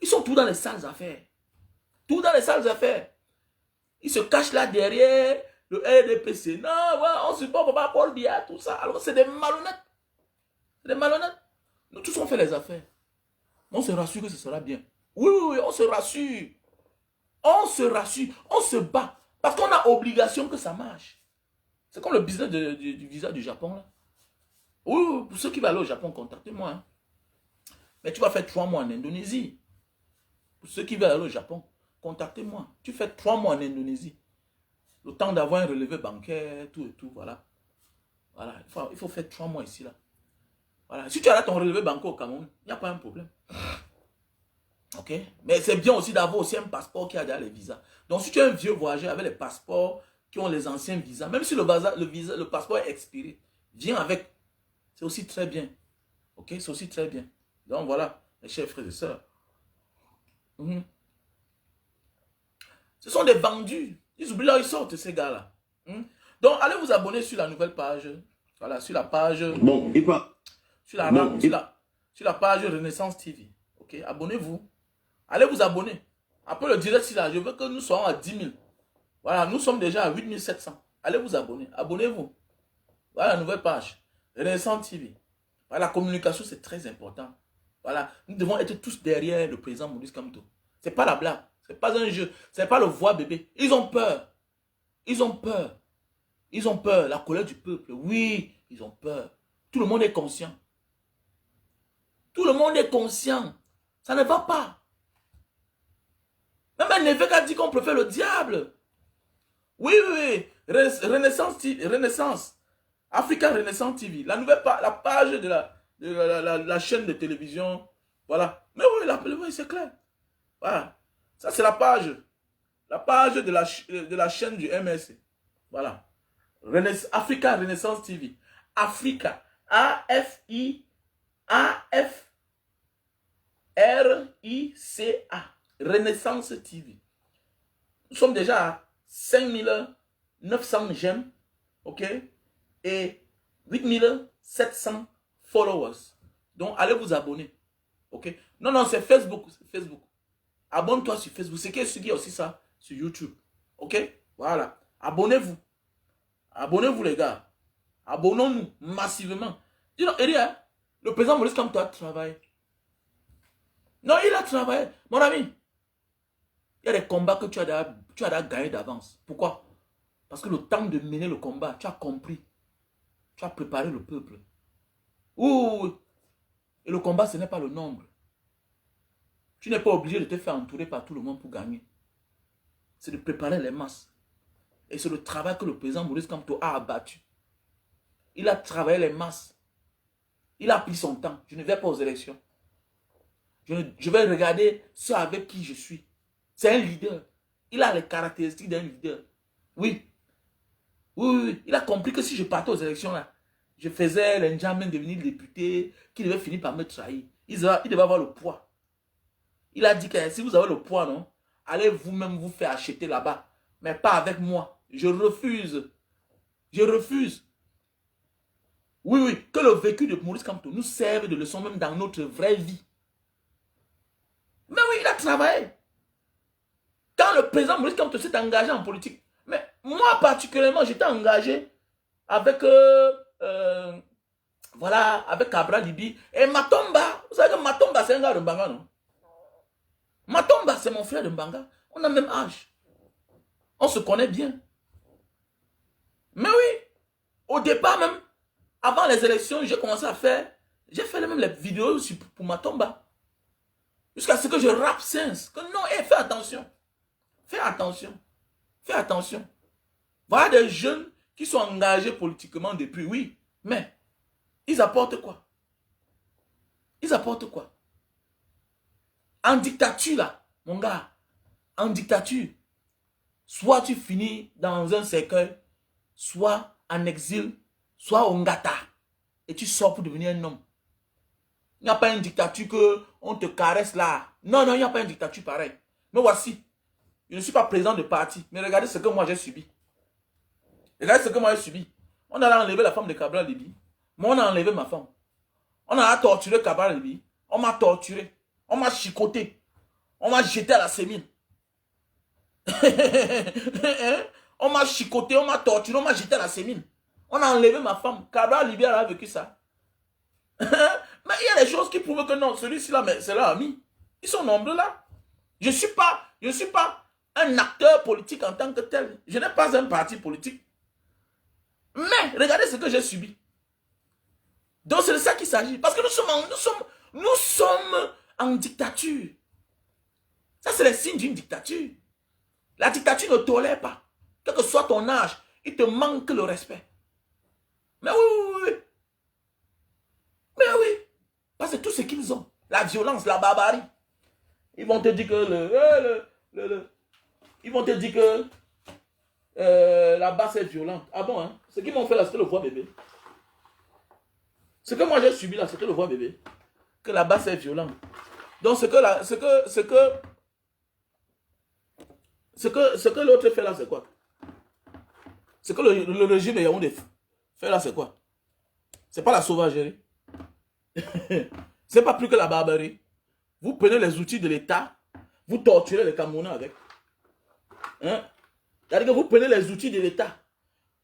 Ils sont tous dans les sales affaires. Tous dans les sales affaires. Ils se cachent là derrière le RDPC. Non, ouais, on supporte pas Paul Biya, tout ça. Alors c'est des malhonnêtes. C'est des malhonnêtes. Nous tous on fait les affaires. On se rassure que ce sera bien. Oui, on se rassure. On se rassure. On se bat. Parce qu'on a obligation que ça marche. C'est comme le business du visa du Japon, là. Oui, pour ceux qui veulent aller au Japon, contactez-moi. Hein. Mais tu vas faire 3 mois en Indonésie. Pour ceux qui veulent aller au Japon, contactez-moi. Tu fais 3 mois en Indonésie. Le temps d'avoir un relevé bancaire, tout et tout, voilà. Voilà, il faut faire 3 mois ici, là. Voilà. Si tu as là ton relevé bancaire au Cameroun, il n'y a pas un problème. Ok? Mais c'est bien aussi d'avoir aussi un passeport qui a déjà les visas. Donc, si tu es un vieux voyageur avec les passeports qui ont les anciens visas, même si le passeport est expiré, viens avec. C'est aussi très bien. Ok? C'est aussi très bien. Donc, voilà, mes chers frères et sœurs. Ce sont des vendus. Ils oublient là, ils sortent, ces gars-là. Donc, allez vous abonner sur la nouvelle page. Voilà, sur la page. Bon, il pas. Sur la page Renaissance TV. Ok, abonnez-vous. Allez vous abonner. Après le direct, là, je veux que nous soyons à 10 000. Voilà, nous sommes déjà à 8 700. Allez vous abonner. Abonnez-vous. Voilà la nouvelle page. Renaissance TV. Voilà, la communication, c'est très important. Voilà, nous devons être tous derrière le président Maurice Kamto. C'est pas la blague. C'est pas un jeu. C'est pas le voix bébé. Ils ont peur. Ils ont peur. Ils ont peur. La colère du peuple. Oui, ils ont peur. Tout le monde est conscient. Tout le monde est conscient. Ça ne va pas. Même un évêque a dit qu'on préfère le diable. Oui, oui, oui. Renaissance. Africa Renaissance TV. La nouvelle la page de la chaîne de télévision. Voilà. Mais oui, c'est clair. Voilà. Ça, c'est la page. La page de la chaîne du MSC. Voilà. Africa Renaissance TV. Africa. A-F-I-A-F-R-I-C-A. Renaissance TV. Nous sommes déjà à 5900 j'aime. Ok? Et 8700 followers. Donc, allez vous abonner. Ok? Non, c'est Facebook. Facebook. Abonne-toi sur Facebook. C'est qui est aussi ça sur YouTube. Ok? Voilà. Abonnez-vous. Abonnez-vous, les gars. Abonnons-nous massivement. Dis donc, Elia, le président Maurice Kamto a travaillé. Non, il a travaillé. Mon ami, il y a des combats que tu as gagné d'avance. Pourquoi? Parce que le temps de mener le combat, tu as compris. Tu as préparé le peuple. Ouh. Et le combat, ce n'est pas le nombre. Tu n'es pas obligé de te faire entourer par tout le monde pour gagner. C'est de préparer les masses. Et c'est le travail que le président Maurice Kamto a abattu. Il a travaillé les masses. Il a pris son temps. Je ne vais pas aux élections. Je vais regarder ceux avec qui je suis. C'est un leader. Il a les caractéristiques d'un leader. Oui. Oui. Il a compris que si je partais aux élections, là, je faisais l'enjamin devenir député, qu'il devait finir par me trahir. Il devait avoir le poids. Il a dit que si vous avez le poids, non, allez vous-même vous faire acheter là-bas. Mais pas avec moi. Je refuse. Je refuse. Oui. Que le vécu de Maurice Kamto nous serve de leçon même dans notre vraie vie. Mais oui, il a travaillé. Quand le président Maurice Kamto s'est engagé en politique, mais moi particulièrement, j'étais engagé avec, voilà, avec Cabral Libi et Matomba. Vous savez que Matomba, c'est un gars de Mbanga, non? Matomba, c'est mon frère de Mbanga. On a le même âge. On se connaît bien. Mais oui, au départ même, avant les élections, j'ai commencé à faire, j'ai fait même les vidéos pour Matomba. Jusqu'à ce que je rappe sens. Que non, fais attention. Fais attention. Fais attention. Voilà des jeunes qui sont engagés politiquement depuis, oui. Mais, ils apportent quoi? Ils apportent quoi? En dictature, là, mon gars. En dictature. Soit tu finis dans un cercueil, soit en exil, soit au Ngata. Et tu sors pour devenir un homme. Il n'y a pas une dictature qu'on te caresse là. Non, il n'y a pas une dictature pareille. Mais voici. Je ne suis pas président de parti. Mais regardez ce que moi j'ai subi. Regardez ce que moi j'ai subi. On a enlevé la femme de Cabral Libi. Moi, on a enlevé ma femme. On a torturé Cabral Libi. On m'a torturé. On m'a chicoté. On m'a jeté à la sémine. On m'a chicoté, on m'a torturé, on m'a jeté à la sémine. On a enlevé ma femme. Cabral Libi a vécu ça. Mais il y a des choses qui prouvent que non, celui-ci là, c'est leur ami. Ils sont nombreux là. Je ne suis pas un acteur politique en tant que tel. Je n'ai pas un parti politique. Mais regardez ce que j'ai subi. Donc c'est de ça qu'il s'agit. Parce que nous sommes en dictature. Ça, c'est le signe d'une dictature. La dictature ne tolère pas. Quel que soit ton âge, il te manque le respect. Mais oui. Mais oui. Parce que tout ce qu'ils ont, la violence, la barbarie, ils vont te dire que ils vont te dire que la basse est violente. Ah bon, hein? Ce qu'ils m'ont fait là, c'était le voix bébé. Ce que moi j'ai subi là, c'était le voix bébé. Que la basse est violente. Donc ce que l'autre fait là, c'est quoi? Ce que le régime de Yaoundé fait là, c'est quoi? C'est pas la sauvagerie. C'est pas plus que la barbarie. Vous prenez les outils de l'État, vous torturez les Camerounais avec. Hein? C'est-à-dire que vous prenez les outils de l'État,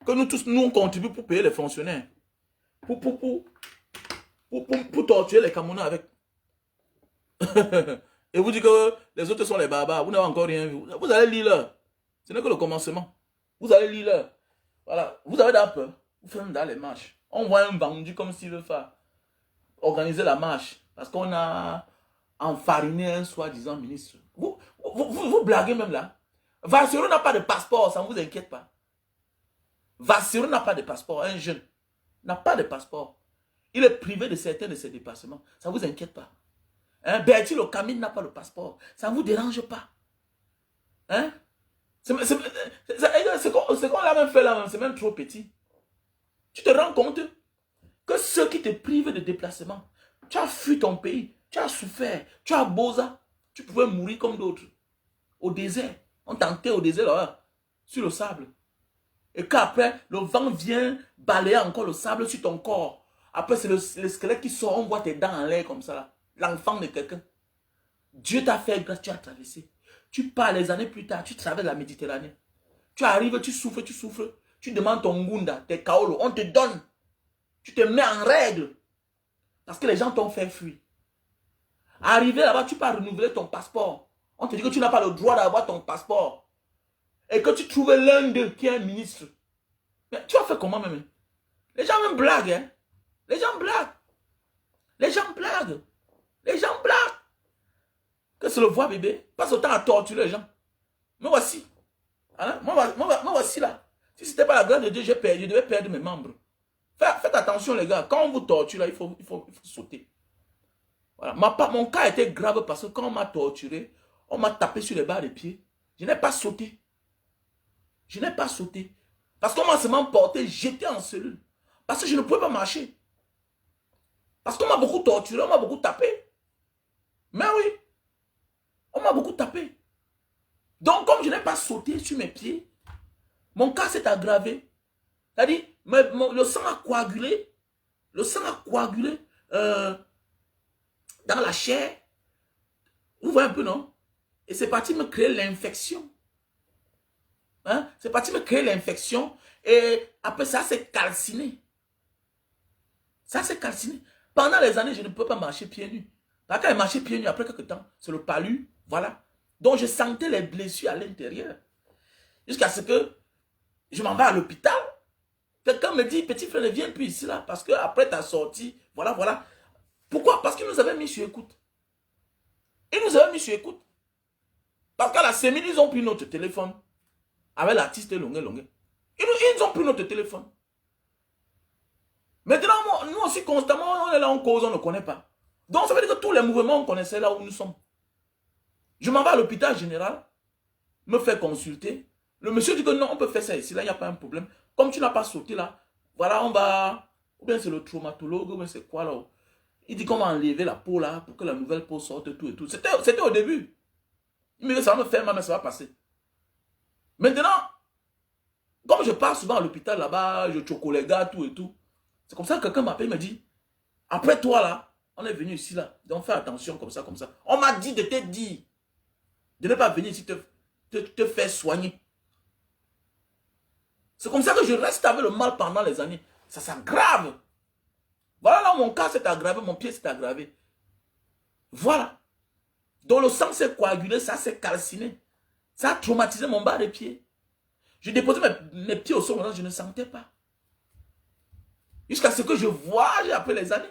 que nous tous, nous on contribue pour payer les fonctionnaires. Pour torturer les Camerounais avec. Et vous dites que les autres sont les barbares, vous n'avez encore rien vu. Vous allez lire là. Ce n'est que le commencement. Vous allez lire là. Voilà. Vous avez d'ailleurs peur. Vous faites dans les marches. On voit un vendu comme s'il veut faire organiser la marche. Parce qu'on a enfariné un soi-disant ministre. Vous blaguez même là. Vassero n'a pas de passeport, ça ne vous inquiète pas. Vassero n'a pas de passeport, un jeune n'a pas de passeport. Il est privé de certains de ses déplacements. Ça ne vous inquiète pas. Hein? Bertil Ocamine n'a pas le passeport. Ça ne vous dérange pas. Hein? C'est qu'on l'a même fait là, c'est même trop petit. Tu te rends compte que ceux qui te privent de déplacement, tu as fui ton pays, tu as souffert, tu as beau ça, tu pouvais mourir comme d'autres. Au désert. On t'enterre au désert là, sur le sable. Et qu'après, le vent vient balayer encore le sable sur ton corps. Après, c'est le squelette qui sort, on voit tes dents en l'air comme ça là. L'enfant de quelqu'un. Dieu t'a fait grâce, tu as traversé. Tu pars les années plus tard, tu traverses la Méditerranée. Tu arrives, tu souffres. Tu demandes ton ngunda, tes kaolo, on te donne. Tu te mets en règle. Parce que les gens t'ont fait fuir. Arrivé là-bas, tu peux renouveler ton passeport. On te dit que tu n'as pas le droit d'avoir ton passeport. Et que tu trouves l'un d'eux qui est un ministre. Mais tu as fait comment même? Les gens même blaguent. Hein? Les gens blaguent. Que c'est le voix bébé. Passe autant à torturer les gens. Me voici. Hein? Moi voici là. Si ce n'était pas la grâce de Dieu, je devais perdre mes membres. Faites attention les gars. Quand on vous torture là, il faut sauter. Voilà. Mon cas était grave parce que quand on m'a torturé, on m'a tapé sur les barres de pied. Je n'ai pas sauté. Parce qu'on m'a seulement porté, j'étais en cellule. Parce que je ne pouvais pas marcher. Parce qu'on m'a beaucoup torturé, on m'a beaucoup tapé. Mais oui, on m'a beaucoup tapé. Donc comme je n'ai pas sauté sur mes pieds, mon cas s'est aggravé. C'est-à-dire, le sang a coagulé. Dans la chair. Vous voyez un peu, non? Et c'est parti me créer l'infection. Hein? C'est parti me créer l'infection. Et après ça, c'est calciné. Pendant les années, je ne peux pas marcher pieds nus. Parce que quand je marchais pieds nus, après quelques temps, c'est le palu. Voilà. Donc, je sentais les blessures à l'intérieur. Jusqu'à ce que je m'en vais à l'hôpital. Quelqu'un me dit, petit frère, ne viens plus ici, là. Parce qu'après ta sortie, voilà. Pourquoi? Parce qu'ils nous avaient mis sur écoute. Parce qu'à la semaine, ils ont pris notre téléphone. Avec l'artiste longue. Ils ont pris notre téléphone. Maintenant, nous aussi, constamment, on est là en cause, on ne connaît pas. Donc, ça veut dire que tous les mouvements, on connaissait là où nous sommes. Je m'en vais à l'hôpital général, me faire consulter. Le monsieur dit que non, on peut faire ça ici, là, il n'y a pas un problème. Comme tu n'as pas sauté là, voilà, on va... Ou bien c'est le traumatologue, ou bien c'est quoi là. Il dit qu'on va enlever la peau là, pour que la nouvelle peau sorte, tout et tout. C'était au début. Il me dit, ça va me faire mal, mais ça va passer. Maintenant, comme je pars souvent à l'hôpital là-bas, je choco les gars, tout et tout. C'est comme ça que quelqu'un m'appelle, me dit, après toi là, on est venu ici là, donc fais attention comme ça. On m'a dit de te dire, de ne pas venir ici te faire soigner. C'est comme ça que je reste avec le mal pendant les années. Ça s'aggrave. Voilà là où mon cas s'est aggravé, mon pied s'est aggravé. Voilà. Donc le sang s'est coagulé, ça s'est calciné. Ça a traumatisé mon bas de pied. Je déposais mes pieds au sol, je ne sentais pas. Jusqu'à ce que je vois après les années.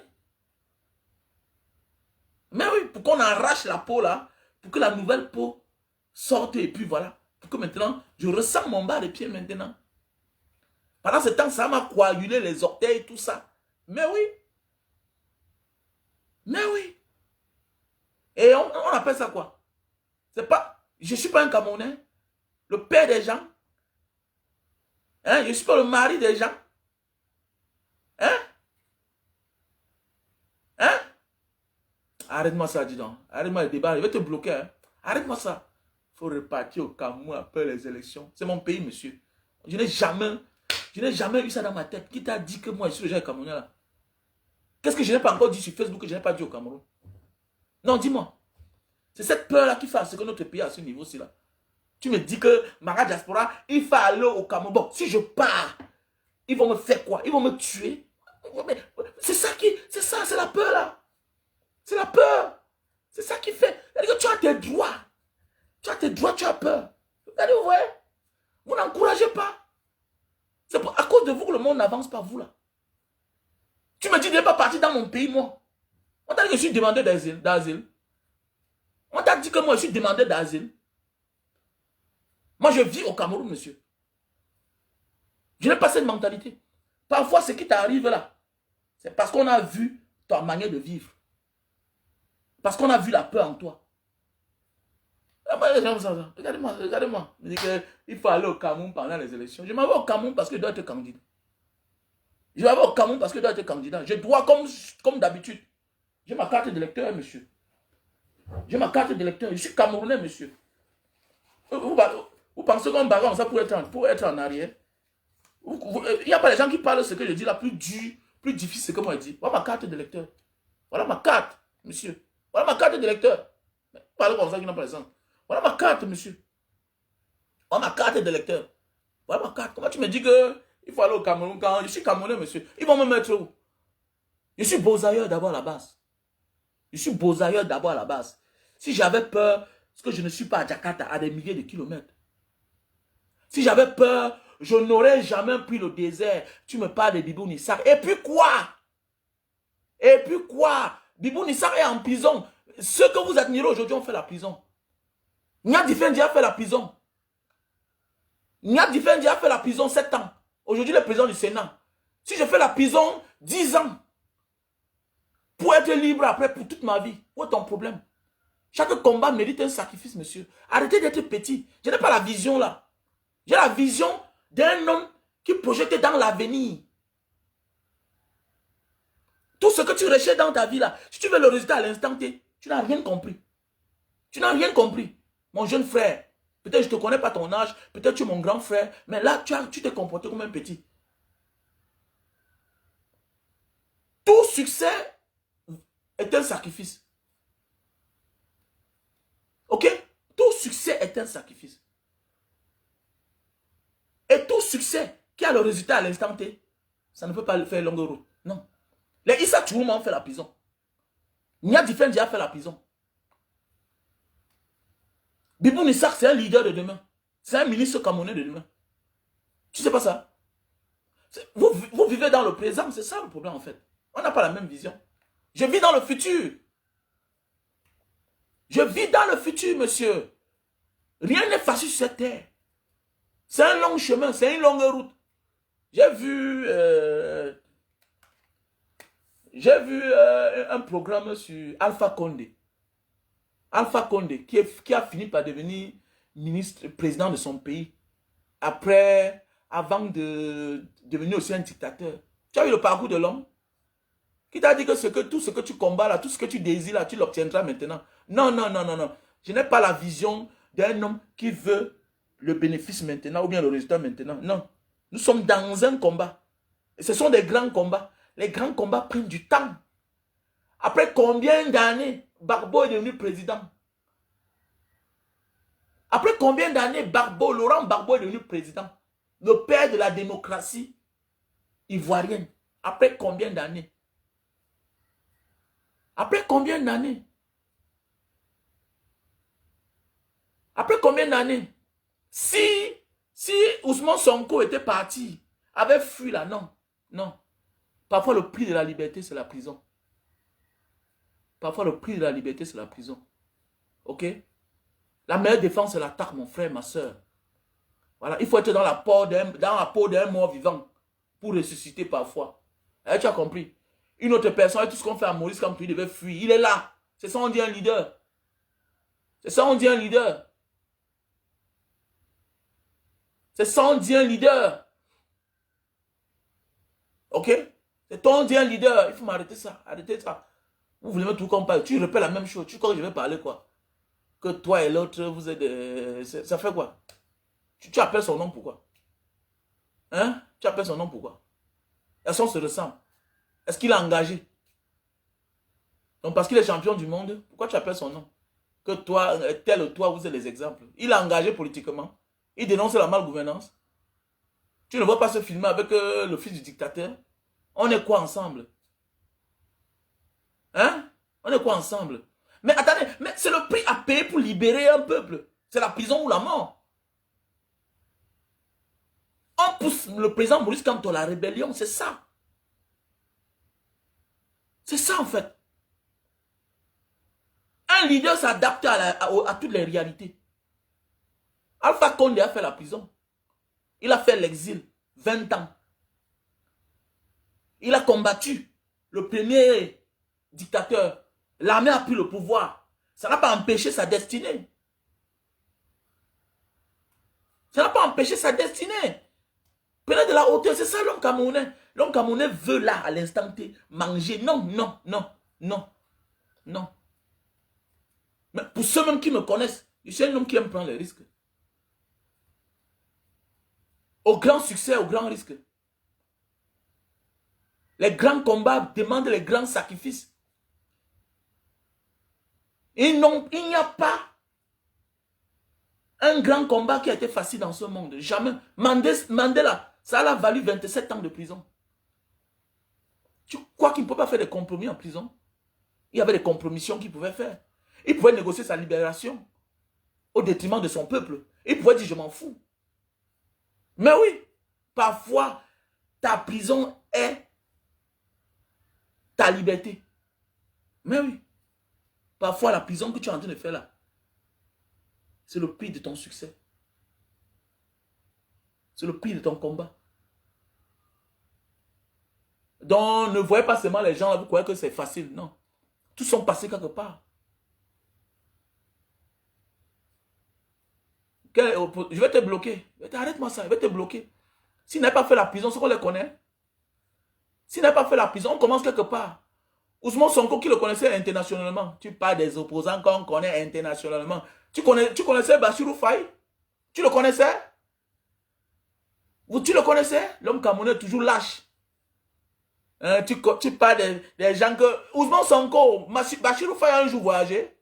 Mais oui, pour qu'on arrache la peau là, pour que la nouvelle peau sorte et puis voilà. Pour que maintenant, je ressens mon bas de pied maintenant. Pendant ce temps, ça m'a coagulé les orteils, tout ça. Mais oui. Mais oui. Et on appelle ça quoi? C'est pas, je ne suis pas un Camerounais, le père des gens. Hein? Je ne suis pas le mari des gens. Hein? Hein? Arrête-moi ça, dis donc. Arrête-moi le débat, il va te bloquer. Hein? Arrête-moi ça. Il faut repartir au Cameroun après les élections. C'est mon pays, monsieur. Je n'ai jamais eu ça dans ma tête. Qui t'a dit que moi, je suis le genre Camerounais là? Qu'est-ce que je n'ai pas encore dit sur Facebook que je n'ai pas dit au Cameroun? Non, dis-moi. C'est cette peur-là qui fait ce que notre pays à ce niveau-ci là. Tu me dis que Mara Diaspora, il faut aller au Cameroun. Bon, si je pars, ils vont me faire quoi? Ils vont me tuer? C'est ça, c'est la peur là. C'est la peur. C'est ça qui fait. C'est-à-dire que tu as tes droits. Tu as tes droits, tu as peur. Regardez, vous voyez? Vous n'encouragez pas. C'est à cause de vous que le monde n'avance pas, vous là. Tu me dis de ne pas partir dans mon pays, moi. On t'a dit que je suis demandeur d'asile. On t'a dit que moi, je suis demandeur d'asile. Moi, je vis au Cameroun, monsieur. Je n'ai pas cette mentalité. Parfois, ce qui t'arrive là, c'est parce qu'on a vu ta manière de vivre. Parce qu'on a vu la peur en toi. Regardez-moi, regardez-moi. Il dit qu'il faut aller au Cameroun pendant les élections. Je m'en vais au Cameroun parce que je dois être candidat. Je vais au Cameroun parce que je dois être candidat. Je dois, comme d'habitude. J'ai ma carte d'électeur, monsieur. J'ai ma carte d'électeur. Je suis Camerounais, monsieur. Vous pensez qu'on bagarre ça pour être en arrière? Il n'y a pas les gens qui parlent ce que je dis là, plus dur, plus difficile que moi je dis. Voilà ma carte d'électeur. Voilà ma carte, monsieur. Voilà ma carte d'électeur. Parlez comme ça qui n'a pas les sens. Voilà ma carte, monsieur. Voilà ma carte d'électeur. Voilà ma carte. Comment tu me dis qu'il faut aller au Cameroun quand je suis Camerounais, monsieur? Ils vont me mettre où? Je suis Beausailleur d'abord à la base. Je suis Beausailleur d'abord à la base. Si j'avais peur, parce que je ne suis pas à Jakarta, à des milliers de kilomètres. Si j'avais peur, je n'aurais jamais pris le désert. Tu me parles de Bibou Nissar. Et puis quoi? Et puis quoi? Bibou Nissar est en prison. Ceux que vous admirez aujourd'hui ont fait la prison. Nia Diffendi a fait la prison. Nia Diffendi a fait la prison 7 ans. Aujourd'hui, le président du Sénat. Si je fais la prison 10 ans, pour être libre après pour toute ma vie, où est ton problème? Chaque combat mérite un sacrifice, monsieur. Arrêtez d'être petit. Je n'ai pas la vision là. J'ai la vision d'un homme qui projette dans l'avenir. Tout ce que tu recherches dans ta vie là, si tu veux le résultat à l'instant T, tu n'as rien compris. Tu n'as rien compris. Mon jeune frère, peut-être je ne te connais pas ton âge, peut-être tu es mon grand frère, mais là, tu t'es comporté comme un petit. Tout succès est un sacrifice. Ok? Tout succès est un sacrifice. Et tout succès qui a le résultat à l'instant T, ça ne peut pas le faire longue route. Non. Les Issa Tchouma ont fait la prison. Nia Diffendi a fait la prison. Bibou Nissar, c'est un leader de demain. C'est un ministre camerounais de demain. Tu sais pas ça? Vous vivez dans le présent, c'est ça le problème en fait. On n'a pas la même vision. Je vis dans le futur. Je vis dans le futur, monsieur. Rien n'est facile sur cette terre. C'est un long chemin, c'est une longue route. J'ai vu un programme sur Alpha Condé. Alpha Condé, qui a fini par devenir président de son pays. Avant de devenir aussi un dictateur. Tu as vu le parcours de l'homme? Qui t'a dit que tout ce que tu combats là, tout ce que tu désires là, tu l'obtiendras maintenant. Non, non, non, non, non. Je n'ai pas la vision d'un homme qui veut le bénéfice maintenant ou bien le résultat maintenant. Non. Nous sommes dans un combat. Et ce sont des grands combats. Les grands combats prennent du temps. Après combien d'années Gbagbo est devenu président? Après combien d'années Laurent Gbagbo est devenu président? Le père de la démocratie ivoirienne. Après combien d'années? Après combien d'années? Après combien d'années? Si Ousmane Sonko était parti, avait fui là, non, non. Parfois, le prix de la liberté, c'est la prison. Parfois, le prix de la liberté, c'est la prison. Ok? La meilleure défense, c'est l'attaque, mon frère, ma soeur. Voilà, il faut être dans la peau d'un mort vivant pour ressusciter parfois. Et tu as compris? Une autre personne, tout ce qu'on fait à Maurice quand il devait fuir, il est là. C'est ça, on dit un leader. C'est ça, on dit un leader. C'est ça, on dit un leader. Ok? C'est ça, on dit un leader. Il faut m'arrêter ça. Arrêtez ça. Vous voulez mettre tout comme parle. Tu répètes la même chose. Tu crois que je vais parler quoi? Que toi et l'autre, vous êtes... ça fait quoi? Tu appelles son nom pourquoi? Hein? Tu appelles son nom pourquoi? Est-ce qu'on se ressemble? Est-ce qu'il est engagé? Donc parce qu'il est champion du monde, pourquoi tu appelles son nom? Que toi, tel ou toi, vous êtes les exemples. Il est engagé politiquement. Il dénonce la malgouvernance. Tu ne vois pas se filmer avec le fils du dictateur. On est quoi ensemble? Hein? On est quoi ensemble? Mais attendez, mais c'est le prix à payer pour libérer un peuple. C'est la prison ou la mort. On pousse le président Maurice Kamto à la rébellion, c'est ça. C'est ça en fait. Un leader s'adapte à toutes les réalités. Alpha Condé a fait la prison. Il a fait l'exil, 20 ans. Il a combattu le premier dictateur. L'armée a pris le pouvoir. Ça n'a pas empêché sa destinée. Ça n'a pas empêché sa destinée. Prenez de la hauteur, c'est ça l'homme camerounais. L'homme camerounais veut là, à l'instant T, manger. Non, non, non, non, non. Mais pour ceux même qui me connaissent, je suis un homme qui aime prendre les risques. Au grand succès, au grand risque. Les grands combats demandent les grands sacrifices. Il n'y a pas un grand combat qui a été facile dans ce monde. Jamais. Mandela, ça l'a valu 27 ans de prison. Tu crois qu'il ne peut pas faire des compromis en prison? Il y avait des compromissions qu'il pouvait faire. Il pouvait négocier sa libération au détriment de son peuple. Il pouvait dire je m'en fous. Mais oui, parfois, ta prison est ta liberté. Mais oui, parfois la prison que tu es en train de faire là, c'est le prix de ton succès. C'est le prix de ton combat. Donc, ne voyez pas seulement les gens, vous croyez que c'est facile. Non. Tous sont passés quelque part. Je vais te bloquer. Arrête-moi ça, je vais te bloquer. S'il n'a pas fait la prison, c'est qu'on les connaît. S'il n'a pas fait la prison, on commence quelque part. Ousmane Sonko qui le connaissait internationalement. Tu parles des opposants qu'on connaît internationalement. Tu connaissais Bassirou Faye? Tu le connaissais? Tu le connaissais? L'homme camerounais toujours lâche. Hein, tu parles des gens que... Ousmane Sonko, Bassirou Faye a un jour voyagé.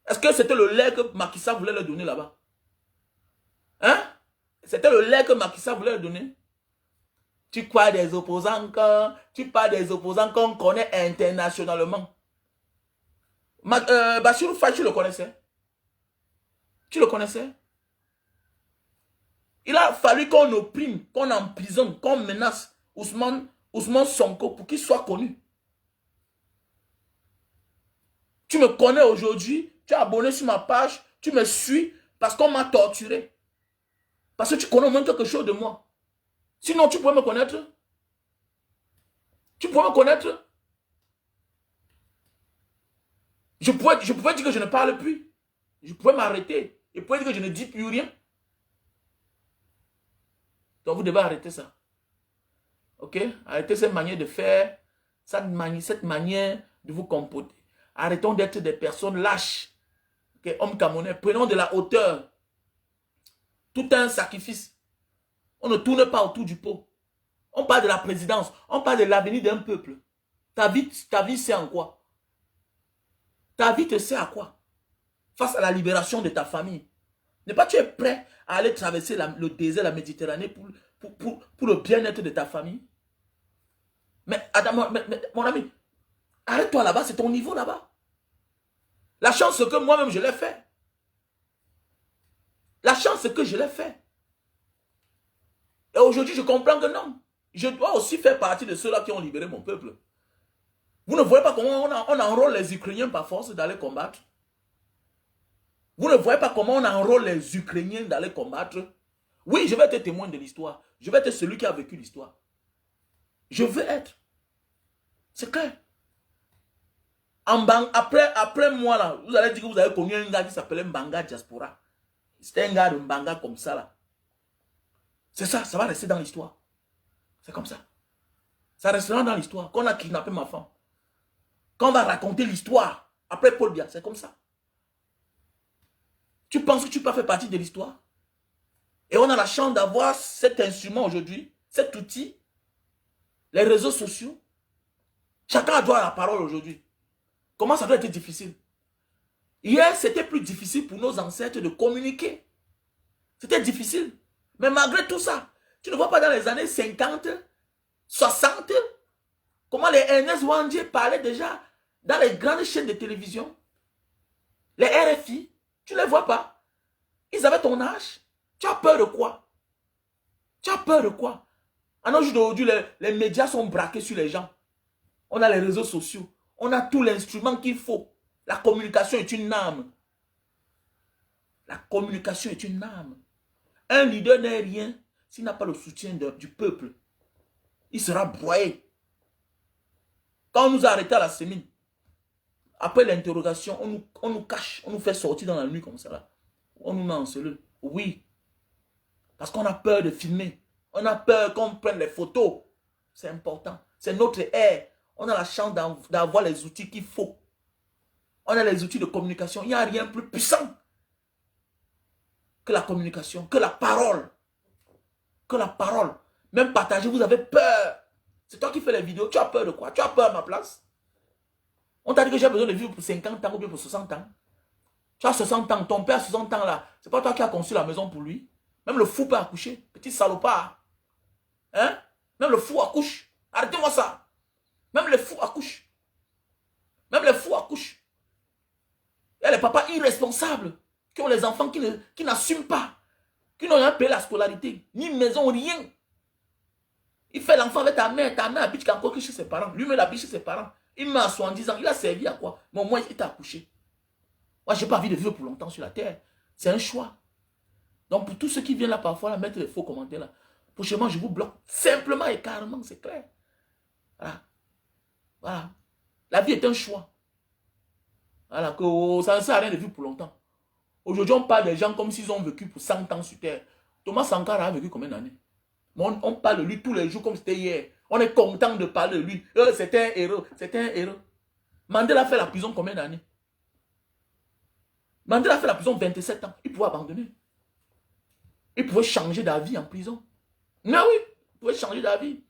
Est-ce que c'était le lait que Macky Sall voulait leur donner là-bas? Hein? C'était le lait que Macky Sall voulait leur donner? Tu crois des opposants tu parles des opposants qu'on connaît internationalement. Bassirou Faye, tu le connaissais? Tu le connaissais? Il a fallu qu'on opprime, qu'on emprisonne, qu'on menace Ousmane Sonko pour qu'il soit connu. Tu me connais aujourd'hui, tu es abonné sur ma page, tu me suis parce qu'on m'a torturé. Parce que tu connais au moins quelque chose de moi. Sinon, tu pourrais me connaître? Tu pourrais me connaître? Je pouvais dire que je ne parle plus. Je pouvais m'arrêter. Je pouvais dire que je ne dis plus rien. Donc, vous devez arrêter ça. Ok? Arrêtez cette manière de faire, cette manière de vous comporter. Arrêtons d'être des personnes lâches. Okay? Hommes camerounais, prenons de la hauteur. Tout un sacrifice. On ne tourne pas autour du pot. On parle de la présidence. On parle de l'avenir d'un peuple. Ta vie sert en quoi? Ta vie te sert à quoi? Face à la libération de ta famille. N'est pas tu es prêt à aller traverser le désert, la Méditerranée pour le bien-être de ta famille? Mais, Adam, mon ami, arrête-toi là-bas, c'est ton niveau là-bas. La chance c'est que moi-même je l'ai fait. La chance c'est que je l'ai fait. Et aujourd'hui je comprends que non. Je dois aussi faire partie de ceux-là qui ont libéré mon peuple. Vous ne voyez pas comment on enrôle les Ukrainiens par force d'aller combattre? Vous ne voyez pas comment on enrôle les Ukrainiens d'aller combattre? Oui, je vais être témoin de l'histoire. Je vais être celui qui a vécu l'histoire. Je veux être. C'est clair. Après moi, là, vous allez dire que vous avez connu un gars qui s'appelait Mbanga Diaspora. C'était un gars de Mbanga comme ça, là. C'est ça, ça va rester dans l'histoire. C'est comme ça. Ça restera dans l'histoire. Qu'on a kidnappé ma femme. Quand on va raconter l'histoire, après Paul Biya, c'est comme ça. Tu penses que tu peux faire partie de l'histoire? Et on a la chance d'avoir cet instrument aujourd'hui, cet outil, les réseaux sociaux. Chacun a droit à la parole aujourd'hui. Comment ça doit être difficile? Hier, c'était plus difficile pour nos ancêtres de communiquer. C'était difficile. Mais malgré tout ça, tu ne vois pas dans les années 50, 60, comment les Ernest Ouandié parlaient déjà dans les grandes chaînes de télévision. Les RFI, tu ne les vois pas. Ils avaient ton âge. Tu as peur de quoi? Tu as peur de quoi? À nos jours d'aujourd'hui, les médias sont braqués sur les gens. On a les réseaux sociaux. On a tout l'instrument qu'il faut. La communication est une arme. La communication est une arme. Un leader n'est rien s'il n'a pas le soutien du peuple. Il sera broyé. Quand on nous a arrêtés à la Sémine, après l'interrogation, on nous cache, on nous fait sortir dans la nuit comme ça. Là. On nous met en cellule. Oui. Parce qu'on a peur de filmer. On a peur qu'on prenne les photos. C'est important. C'est notre ère. On a la chance d'avoir les outils qu'il faut. On a les outils de communication. Il n'y a rien de plus puissant que la communication, que la parole. Que la parole. Même partager, vous avez peur. C'est toi qui fais les vidéos. Tu as peur de quoi? Tu as peur à ma place? On t'a dit que j'ai besoin de vivre pour 50 ans ou bien pour 60 ans. Tu as 60 ans. Ton père a 60 ans là. C'est pas toi qui as conçu la maison pour lui. Même le fou peut accoucher. Petit salopard. Hein? Même le fou accouche. Arrêtez-moi ça. Même les fous accouchent. Même les fous accouchent. Il y a les papas irresponsables qui ont les enfants qui n'assument pas. Qui n'ont rien payé la scolarité. Ni maison, rien. Il fait l'enfant avec ta mère. Ta mère habite encore chez ses parents. Lui-même habite chez ses parents. Il meurt à 70 ans. Il a servi à quoi? Mais au moins, il t'a accouché. Moi, je n'ai pas envie de vivre pour longtemps sur la terre. C'est un choix. Donc, pour tous ceux qui viennent là parfois, là, mettre les faux commentaires là, prochainement, je vous bloque simplement et carrément, c'est clair. Voilà. Voilà. La vie est un choix. Voilà, que ça ne sert à rien de vivre pour longtemps. Aujourd'hui, on parle des gens comme s'ils ont vécu pour 100 ans sur terre. Thomas Sankara a vécu combien d'années? On parle de lui tous les jours comme c'était hier. On est content de parler de lui. C'était un héros. C'était un héros. Mandela a fait la prison combien d'années? Mandela a fait la prison 27 ans. Il pouvait abandonner. Il pouvait changer d'avis en prison. Mais oui, il pouvait changer d'avis.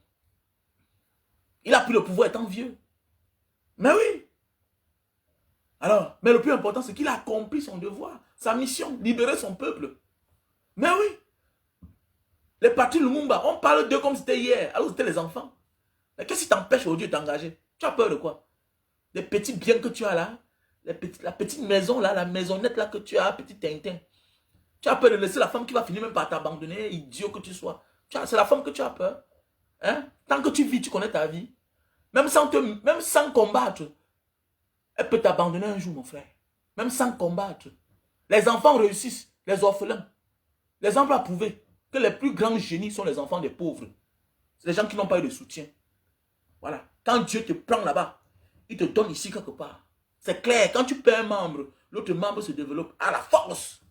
Il a pris le pouvoir étant vieux. Mais oui. Alors, mais le plus important, c'est qu'il a accompli son devoir, sa mission, libérer son peuple. Mais oui. Les partis Lumumba, on parle d'eux comme c'était hier, alors c'était les enfants. Mais qu'est-ce qui t'empêche aujourd'hui de t'engager? Tu as peur de quoi? Les petits biens que tu as là, la petite maison là, la maisonnette là que tu as, petit Tintin. Tu as peur de laisser la femme qui va finir même par t'abandonner, idiot que tu sois. C'est la femme que tu as peur. Hein? Tant que tu vis, tu connais ta vie. Même sans combattre, elle peut t'abandonner un jour, mon frère. Même sans combattre. Les enfants réussissent, les orphelins. Les enfants ont prouvé que les plus grands génies sont les enfants des pauvres. C'est les gens qui n'ont pas eu de soutien. Voilà. Quand Dieu te prend là-bas, il te donne ici quelque part. C'est clair, quand tu perds un membre, l'autre membre se développe à la force.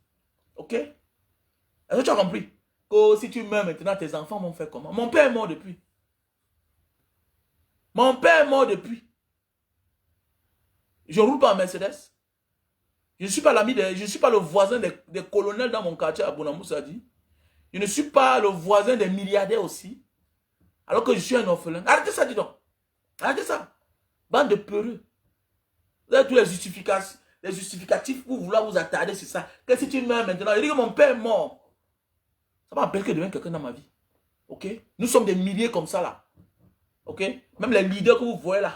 Ok? Est-ce que tu as compris? Que si tu meurs maintenant, tes enfants vont faire comment? Mon père est mort depuis. Mon père est mort depuis. Je ne roule pas en Mercedes. Je ne suis pas l'ami je ne suis pas le voisin des colonels dans mon quartier à Bonamoussadi. Je ne suis pas le voisin des milliardaires aussi. Alors que je suis un orphelin. Arrêtez ça, dis donc. Arrêtez ça. Bande de peureux. Vous avez tous les justificatifs pour vouloir vous attarder sur ça. Que si tu meurs maintenant, je dis que mon père est mort. Ça m'appelle que devient quelqu'un dans ma vie. Ok? Nous sommes des milliers comme ça là. Ok? Même les leaders que vous voyez là.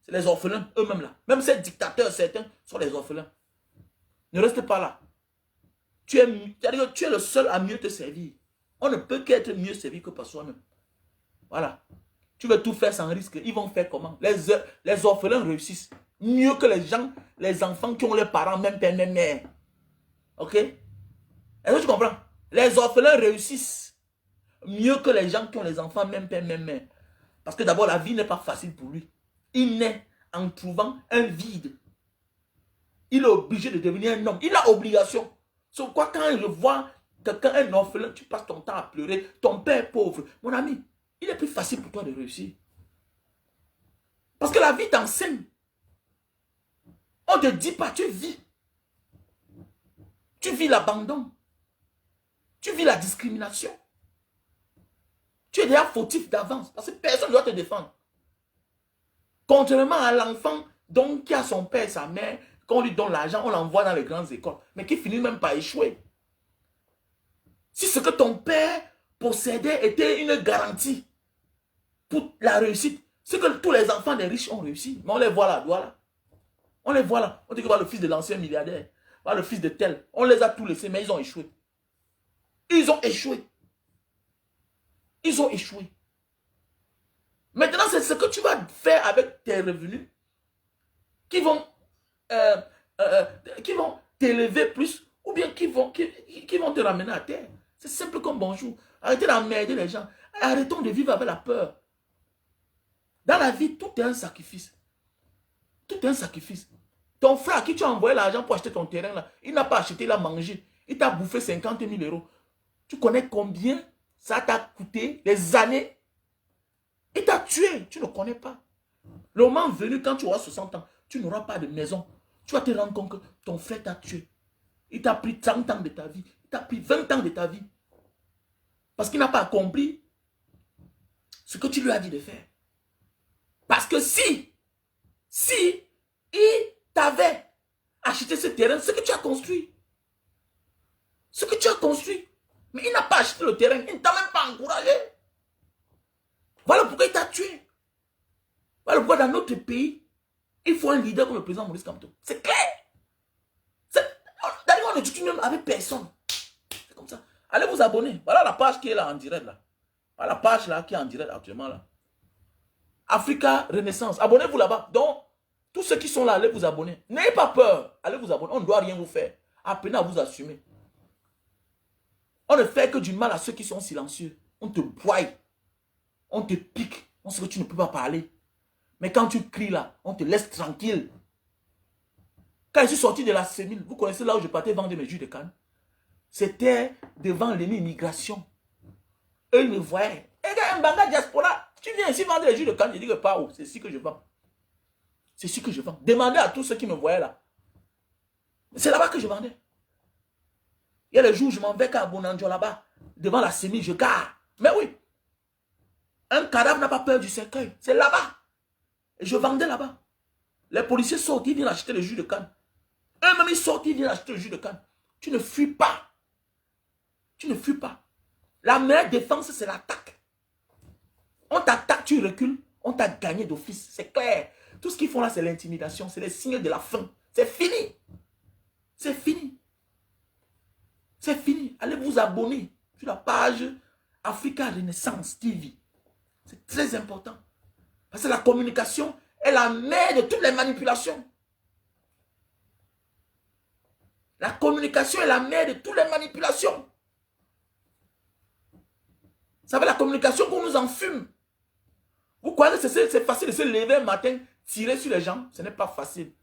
C'est les orphelins eux-mêmes là. Même ces dictateurs, certains, sont les orphelins. Ne reste pas là. Tu es le seul à mieux te servir. On ne peut qu'être mieux servi que par soi-même. Voilà. Tu veux tout faire sans risque. Ils vont faire comment? Les orphelins réussissent mieux que les gens, les enfants qui ont leurs parents, même père, même mère. Ok? Est-ce que tu comprends? Les orphelins réussissent mieux que les gens qui ont les enfants, même père, même mère. Parce que d'abord, la vie n'est pas facile pour lui. Il naît en trouvant un vide. Il est obligé de devenir un homme. Il a obligation. Sur quoi, quand je vois quelqu'un, un orphelin, tu passes ton temps à pleurer, ton père est pauvre. Mon ami, il est plus facile pour toi de réussir. Parce que la vie t'enseigne. On ne te dit pas, tu vis. Tu vis l'abandon. Tu vis la discrimination. Tu es déjà fautif d'avance. Parce que personne ne doit te défendre. Contrairement à l'enfant donc qui a son père et sa mère, quand on lui donne l'argent, on l'envoie dans les grandes écoles. Mais qui finit même par échouer. Si ce que ton père possédait était une garantie pour la réussite, c'est que tous les enfants des riches ont réussi. Mais on les voit là, voilà. On les voit là. On dit que le fils de l'ancien milliardaire, le fils de tel. On les a tous laissés, mais ils ont échoué. Ils ont échoué. Ils ont échoué. Maintenant, c'est ce que tu vas faire avec tes revenus qui vont t'élever plus ou bien qui vont te ramener à terre. C'est simple comme bonjour. Arrêtez d'emmerder les gens. Arrêtons de vivre avec la peur. Dans la vie, tout est un sacrifice. Tout est un sacrifice. Ton frère à qui tu as envoyé l'argent pour acheter ton terrain, là, il n'a pas acheté, il a mangé. Il t'a bouffé 50 000 €. Tu connais combien ça t'a coûté des années? Il t'a tué, tu ne connais pas. Le moment venu, quand tu auras 60 ans, tu n'auras pas de maison. Tu vas te rendre compte que ton frère t'a tué. Il t'a pris 30 ans de ta vie. Il t'a pris 20 ans de ta vie. Parce qu'il n'a pas accompli ce que tu lui as dit de faire. Parce que si il t'avait acheté ce terrain, ce que tu as construit. Ce que tu as construit. Mais il n'a pas acheté le terrain. Il ne t'a même pas encouragé. Voilà pourquoi il t'a tué. Voilà pourquoi dans notre pays, il faut un leader comme le président Maurice Kamto. C'est clair. D'ailleurs, on ne discute même avec personne. C'est comme ça. Allez vous abonner. Voilà la page qui est là en direct. Là. Voilà la page là qui est en direct actuellement. Là. Africa Renaissance. Abonnez-vous là-bas. Donc, tous ceux qui sont là, allez vous abonner. N'ayez pas peur. Allez vous abonner. On ne doit rien vous faire. Apprenez à vous assumer. On ne fait que du mal à ceux qui sont silencieux. On te broye. On te pique. On sait que tu ne peux pas parler. Mais quand tu cries là, on te laisse tranquille. Quand je suis sorti de la Sémile, vous connaissez là où je partais vendre mes jus de canne? C'était devant l'immigration. Eux, ils me voyaient. Eh gars, Mbanga Diaspora, tu viens ici vendre les jus de canne? Je dis que pas où, c'est ici que je vends. C'est ici que je vends. Demandez à tous ceux qui me voyaient là. C'est là-bas que je vendais. Il y a les jours où je m'en vais à Bonanjo là-bas, devant la Sémile, je gare. Mais oui, un cadavre n'a pas peur du cercueil. C'est là-bas. Et je vendais là-bas. Les policiers sortent, ils viennent acheter le jus de canne. Eux-mêmes, ils sortent, ils viennent acheter le jus de canne. Tu ne fuis pas. Tu ne fuis pas. La meilleure défense, c'est l'attaque. On t'attaque, tu recules, on t'a gagné d'office. C'est clair. Tout ce qu'ils font là, c'est l'intimidation. C'est les signes de la fin. C'est fini. C'est fini. C'est fini. Allez vous abonner sur la page Africa Renaissance TV. C'est très important. Parce que la communication est la mère de toutes les manipulations. La communication est la mère de toutes les manipulations. Vous savez, la communication qu'on nous enfume. Vous croyez que c'est facile de se lever un matin, tirer sur les gens? Ce n'est pas facile.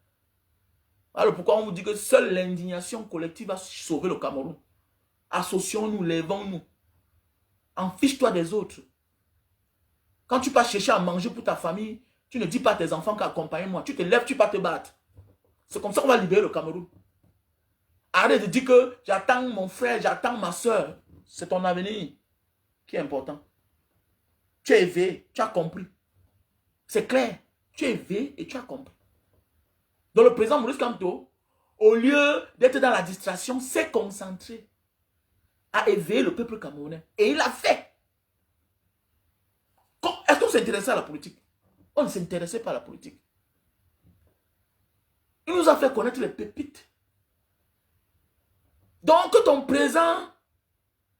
Alors pourquoi on vous dit que seule l'indignation collective va sauver le Cameroun? Associons-nous, lèvons-nous. Enfiche-toi des autres. Quand tu pars chercher à manger pour ta famille, tu ne dis pas à tes enfants qu'accompagne-moi. Tu te lèves, tu pars te battre. C'est comme ça qu'on va libérer le Cameroun. Arrête de dire que j'attends mon frère, j'attends ma soeur. C'est ton avenir qui est important. Tu es éveillé, tu as compris. C'est clair. Tu es éveillé et tu as compris. Donc le président Maurice Kamto, au lieu d'être dans la distraction, s'est concentré à éveiller le peuple camerounais. Et il l'a fait. Est-ce qu'on s'intéressait à la politique? On ne s'intéressait pas à la politique. Il nous a fait connaître les pépites. Donc ton présent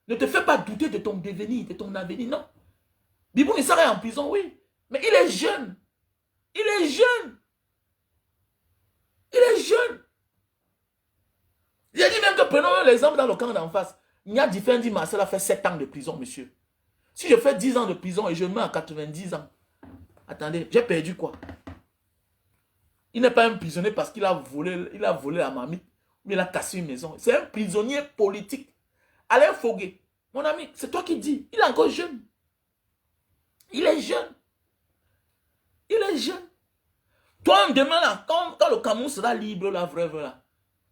ne te fait pas douter de ton devenir, de ton avenir, non. Bibou Nissar est en prison, oui. Mais il est jeune. Il est jeune. Il est jeune. J'ai dit même que prenons l'exemple dans le camp d'en face. Nia Fendi Marcel a fait 7 ans de prison, monsieur. Si je fais 10 ans de prison et je meurs à 90 ans, attendez, j'ai perdu quoi? Il n'est pas un prisonnier parce qu'il a volé la marmite ou il a cassé une maison. C'est un prisonnier politique. Alain Fogué, mon ami, c'est toi qui dis. Il est encore jeune. Il est jeune. Il est jeune. Toi, demain, là, quand le Cameroun sera libre, là, vrai, là,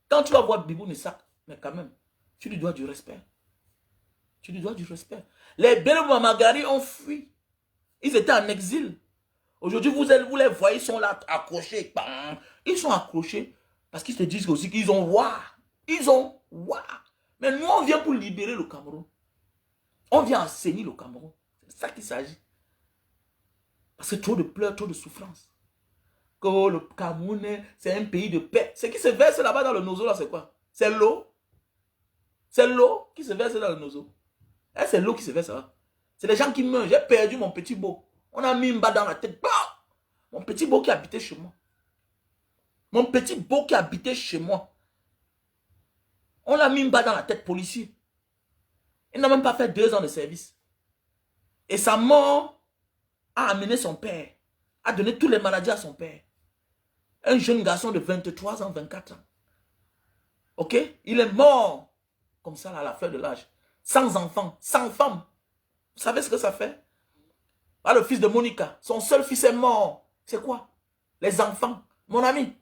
quand tu vas voir Bibou Nissar, mais quand même, tu lui dois du respect. Tu lui dois du respect. Les Bello Mamagari ont fui. Ils étaient en exil. Aujourd'hui, vous les voyez, ils sont là accrochés. Ils sont accrochés parce qu'ils se disent aussi qu'ils ont roi. Ils ont roi. Mais nous, on vient pour libérer le Cameroun. On vient enseigner le Cameroun. C'est ça qu'il s'agit. Parce que trop de pleurs, trop de souffrance. Que le Cameroun, c'est un pays de paix. Ce qui se verse là-bas dans le nozo, là, c'est quoi? C'est l'eau. C'est l'eau qui se verse dans le nozo. C'est l'eau qui se verse là. C'est les gens qui meurent. J'ai perdu mon petit beau. On a mis une balle dans la tête. Bah! Mon petit beau qui habitait chez moi. Mon petit beau qui habitait chez moi. On a mis une balle dans la tête, policier. Il n'a même pas fait 2 ans de service. Et sa mort a amené son père. A donné tous les maladies à son père. Un jeune garçon de 23 ans, 24 ans. Ok? Il est mort. Comme ça, là, à la fleur de l'âge. Sans enfant, sans femme. Vous savez ce que ça fait? Ah, le fils de Monica, son seul fils est mort. C'est quoi? Les enfants. Mon ami,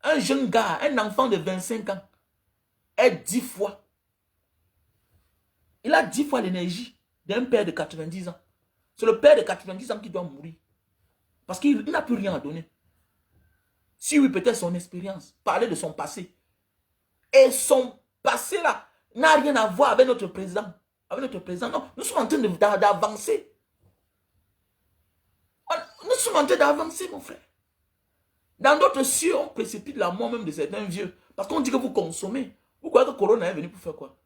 un jeune gars, un enfant de 25 ans, est 10 fois. Il a 10 fois l'énergie d'un père de 90 ans. C'est le père de 90 ans qui doit mourir. Parce qu'il n'a plus rien à donner. Si oui, peut-être son expérience, parler de son passé. Et son passé là, n'a rien à voir avec notre président. Avec notre président, non. Nous sommes en train d'avancer. Nous sommes en train d'avancer, mon frère. Dans d'autres cieux, on précipite la mort même de certains vieux. Parce qu'on dit que vous consommez. Vous croyez que Corona est venu pour faire quoi?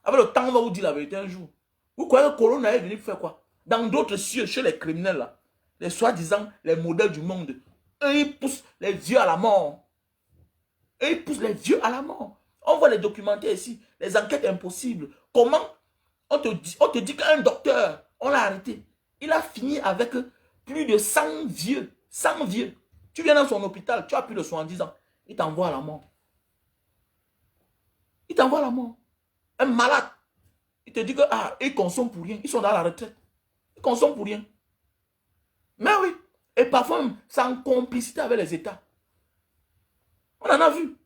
Avec le temps, on va vous dire la vérité un jour. Vous croyez que Corona est venu pour faire quoi? Dans d'autres cieux, chez les criminels, là, les soi-disant, les modèles du monde, eux, ils poussent les vieux à la mort. Eux, ils poussent les vieux à la mort. On voit les documentaires ici, les enquêtes impossibles. Comment on te dit qu'un docteur, on l'a arrêté. Il a fini avec plus de 100 vieux. 100 vieux. Tu viens dans son hôpital, tu as plus de 70 ans. Il t'envoie à la mort. Il t'envoie à la mort. Un malade. Il te dit que ils consomment pour rien. Ils sont dans la retraite. Ils consomment pour rien. Mais oui. Et parfois, c'est en complicité avec les États. On en a vu.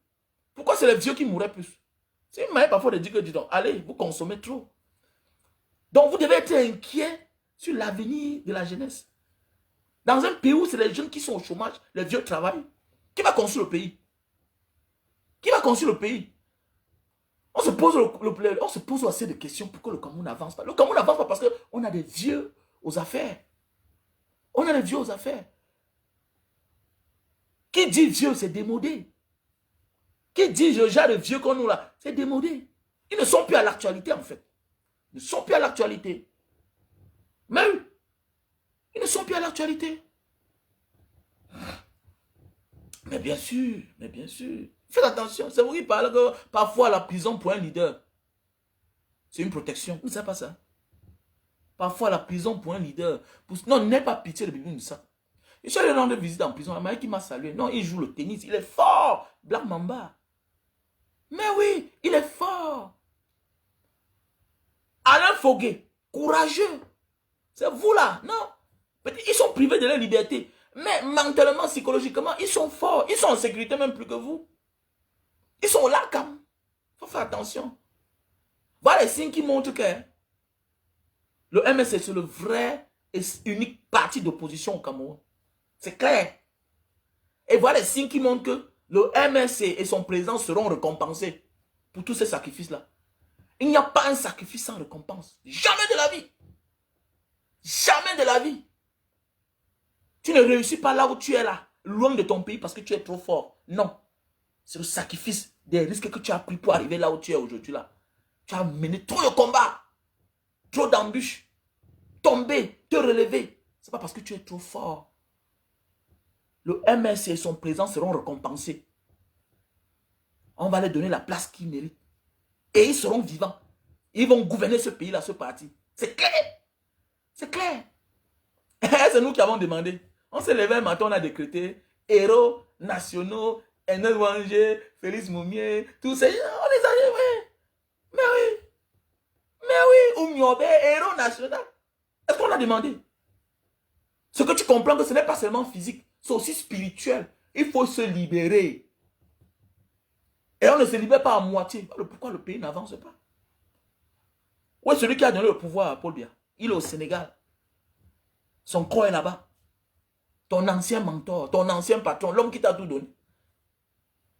Pourquoi c'est les vieux qui mourraient plus? C'est une manière parfois de dire que, dis donc, allez, vous consommez trop. Donc, vous devez être inquiet sur l'avenir de la jeunesse. Dans un pays où c'est les jeunes qui sont au chômage, les vieux travaillent. Qui va construire le pays? Qui va construire le pays? On se pose assez de questions pour que le Cameroun n'avance pas. Le Cameroun n'avance pas parce qu'on a des vieux aux affaires. On a des vieux aux affaires. Qui dit vieux, c'est démodé. Qui dit le genre de vieux qu'on nous là, c'est démodé. Ils ne sont plus à l'actualité en fait. Ils ne sont plus à l'actualité. Mais ils ne sont plus à l'actualité. Mais bien sûr, mais bien sûr. Faites attention, c'est vous qui parlez que parfois la prison pour un leader, c'est une protection. Vous ne savez pas ça? Parfois la prison pour un leader. Non, n'aie pas pitié de Bibou Nissar. Je suis allé rendre visite en prison. Un mec qui m'a salué. Non, il joue le tennis. Il est fort. Black Mamba. Mais oui, il est fort. Alain Fogué, courageux. C'est vous là. Non. Ils sont privés de leur liberté. Mais mentalement, psychologiquement, ils sont forts. Ils sont en sécurité même plus que vous. Ils sont là quand même. Il faut faire attention. Voilà les signes qui montrent que le MSC, c'est le vrai et unique parti d'opposition au Cameroun. C'est clair. Et voilà les signes qui montrent que le MSC et son président seront récompensés pour tous ces sacrifices-là. Il n'y a pas un sacrifice sans récompense. Jamais de la vie. Jamais de la vie. Tu ne réussis pas là où tu es là, loin de ton pays parce que tu es trop fort. Non. C'est le sacrifice des risques que tu as pris pour arriver là où tu es aujourd'hui là. Tu as mené trop de combats, trop d'embûches, tomber, te relever. Ce n'est pas parce que tu es trop fort. Le MSC et son président seront récompensés. On va leur donner la place qu'ils méritent. Et ils seront vivants. Ils vont gouverner ce pays-là, ce parti. C'est clair. C'est clair. C'est nous qui avons demandé. On s'est levé un matin, on a décrété héros nationaux, Enel Wanger, Félix Moumier, tous ces gens, on les a dit, oui. Mais oui. Mais oui, Oumiobe, héros national. Est-ce qu'on l'a demandé? Ce que tu comprends que ce n'est pas seulement physique, c'est aussi spirituel. Il faut se libérer. Et on ne se libère pas à moitié. Pourquoi le pays n'avance pas? Où est celui qui a donné le pouvoir à Paul Biya? Il est au Sénégal. Son corps est là-bas. Ton ancien mentor, ton ancien patron, l'homme qui t'a tout donné.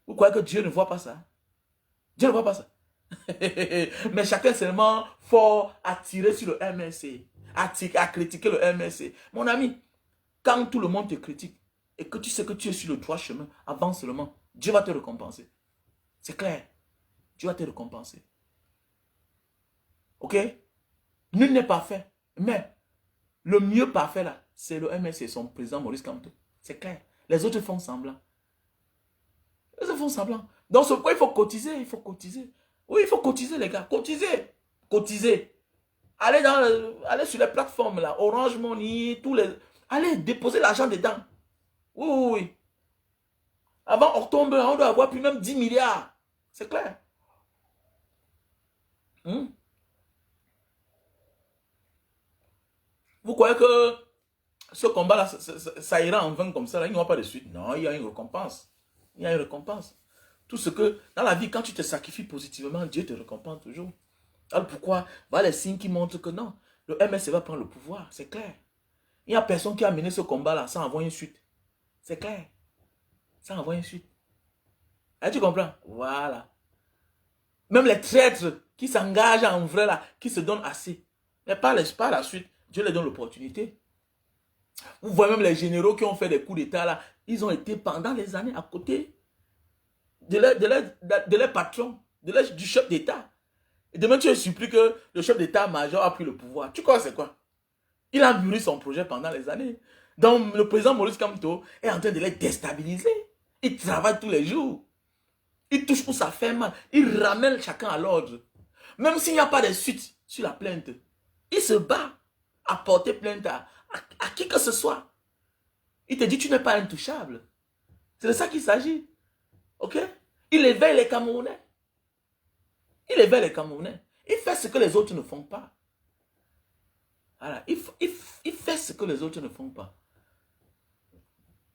Vous croyez que Dieu ne voit pas ça? Dieu ne voit pas ça. Mais chacun seulement fort à tirer sur le MSC, à critiquer le MSC. Mon ami, quand tout le monde te critique et que tu sais que tu es sur le droit chemin, avance seulement. Dieu va te récompenser. C'est clair. Dieu va te récompenser. Ok? Nul n'est parfait. Mais le mieux parfait là, c'est le MSC, son président Maurice Kamto. C'est clair. Les autres font semblant. Les autres font semblant. Dans ce point, il faut cotiser. Il faut cotiser. Oui, il faut cotiser, les gars. Cotiser. Cotiser. Allez sur les plateformes là. Orange Money, tous les... Allez déposer l'argent dedans. Oui, oui, oui. Avant octobre, on doit avoir plus même 10 milliards. C'est clair. Vous croyez que ce combat-là, ça ira en vain comme ça, là, il n'y aura pas de suite? Non, il y a une récompense. Il y a une récompense. Tout ce que, dans la vie, quand tu te sacrifies positivement, Dieu te récompense toujours. Alors pourquoi? Voilà les signes qui montrent que non, le MSC va prendre le pouvoir, c'est clair. Il n'y a personne qui a mené ce combat-là sans avoir une suite. C'est clair. Sans avoir une suite. Et tu comprends? Voilà. Même les traîtres qui s'engagent en vrai, là, qui se donnent assez. Mais par la suite, Dieu leur donne l'opportunité. Vous voyez même les généraux qui ont fait des coups d'État, là, ils ont été pendant les années à côté de leur patron, du chef d'État. Et demain, tu es surpris que le chef d'État-major a pris le pouvoir. Tu crois c'est quoi? Il a mûri son projet pendant les années. Donc, le président Maurice Kamto est en train de les déstabiliser. Il travaille tous les jours. Il touche où ça fait mal. Il ramène chacun à l'ordre. Même s'il n'y a pas de suite sur la plainte, il se bat à porter plainte à qui que ce soit. Il te dit, tu n'es pas intouchable. C'est de ça qu'il s'agit. Ok? Il éveille les Camerounais. Il éveille les Camerounais. Il fait ce que les autres ne font pas. Voilà. Il fait ce que les autres ne font pas.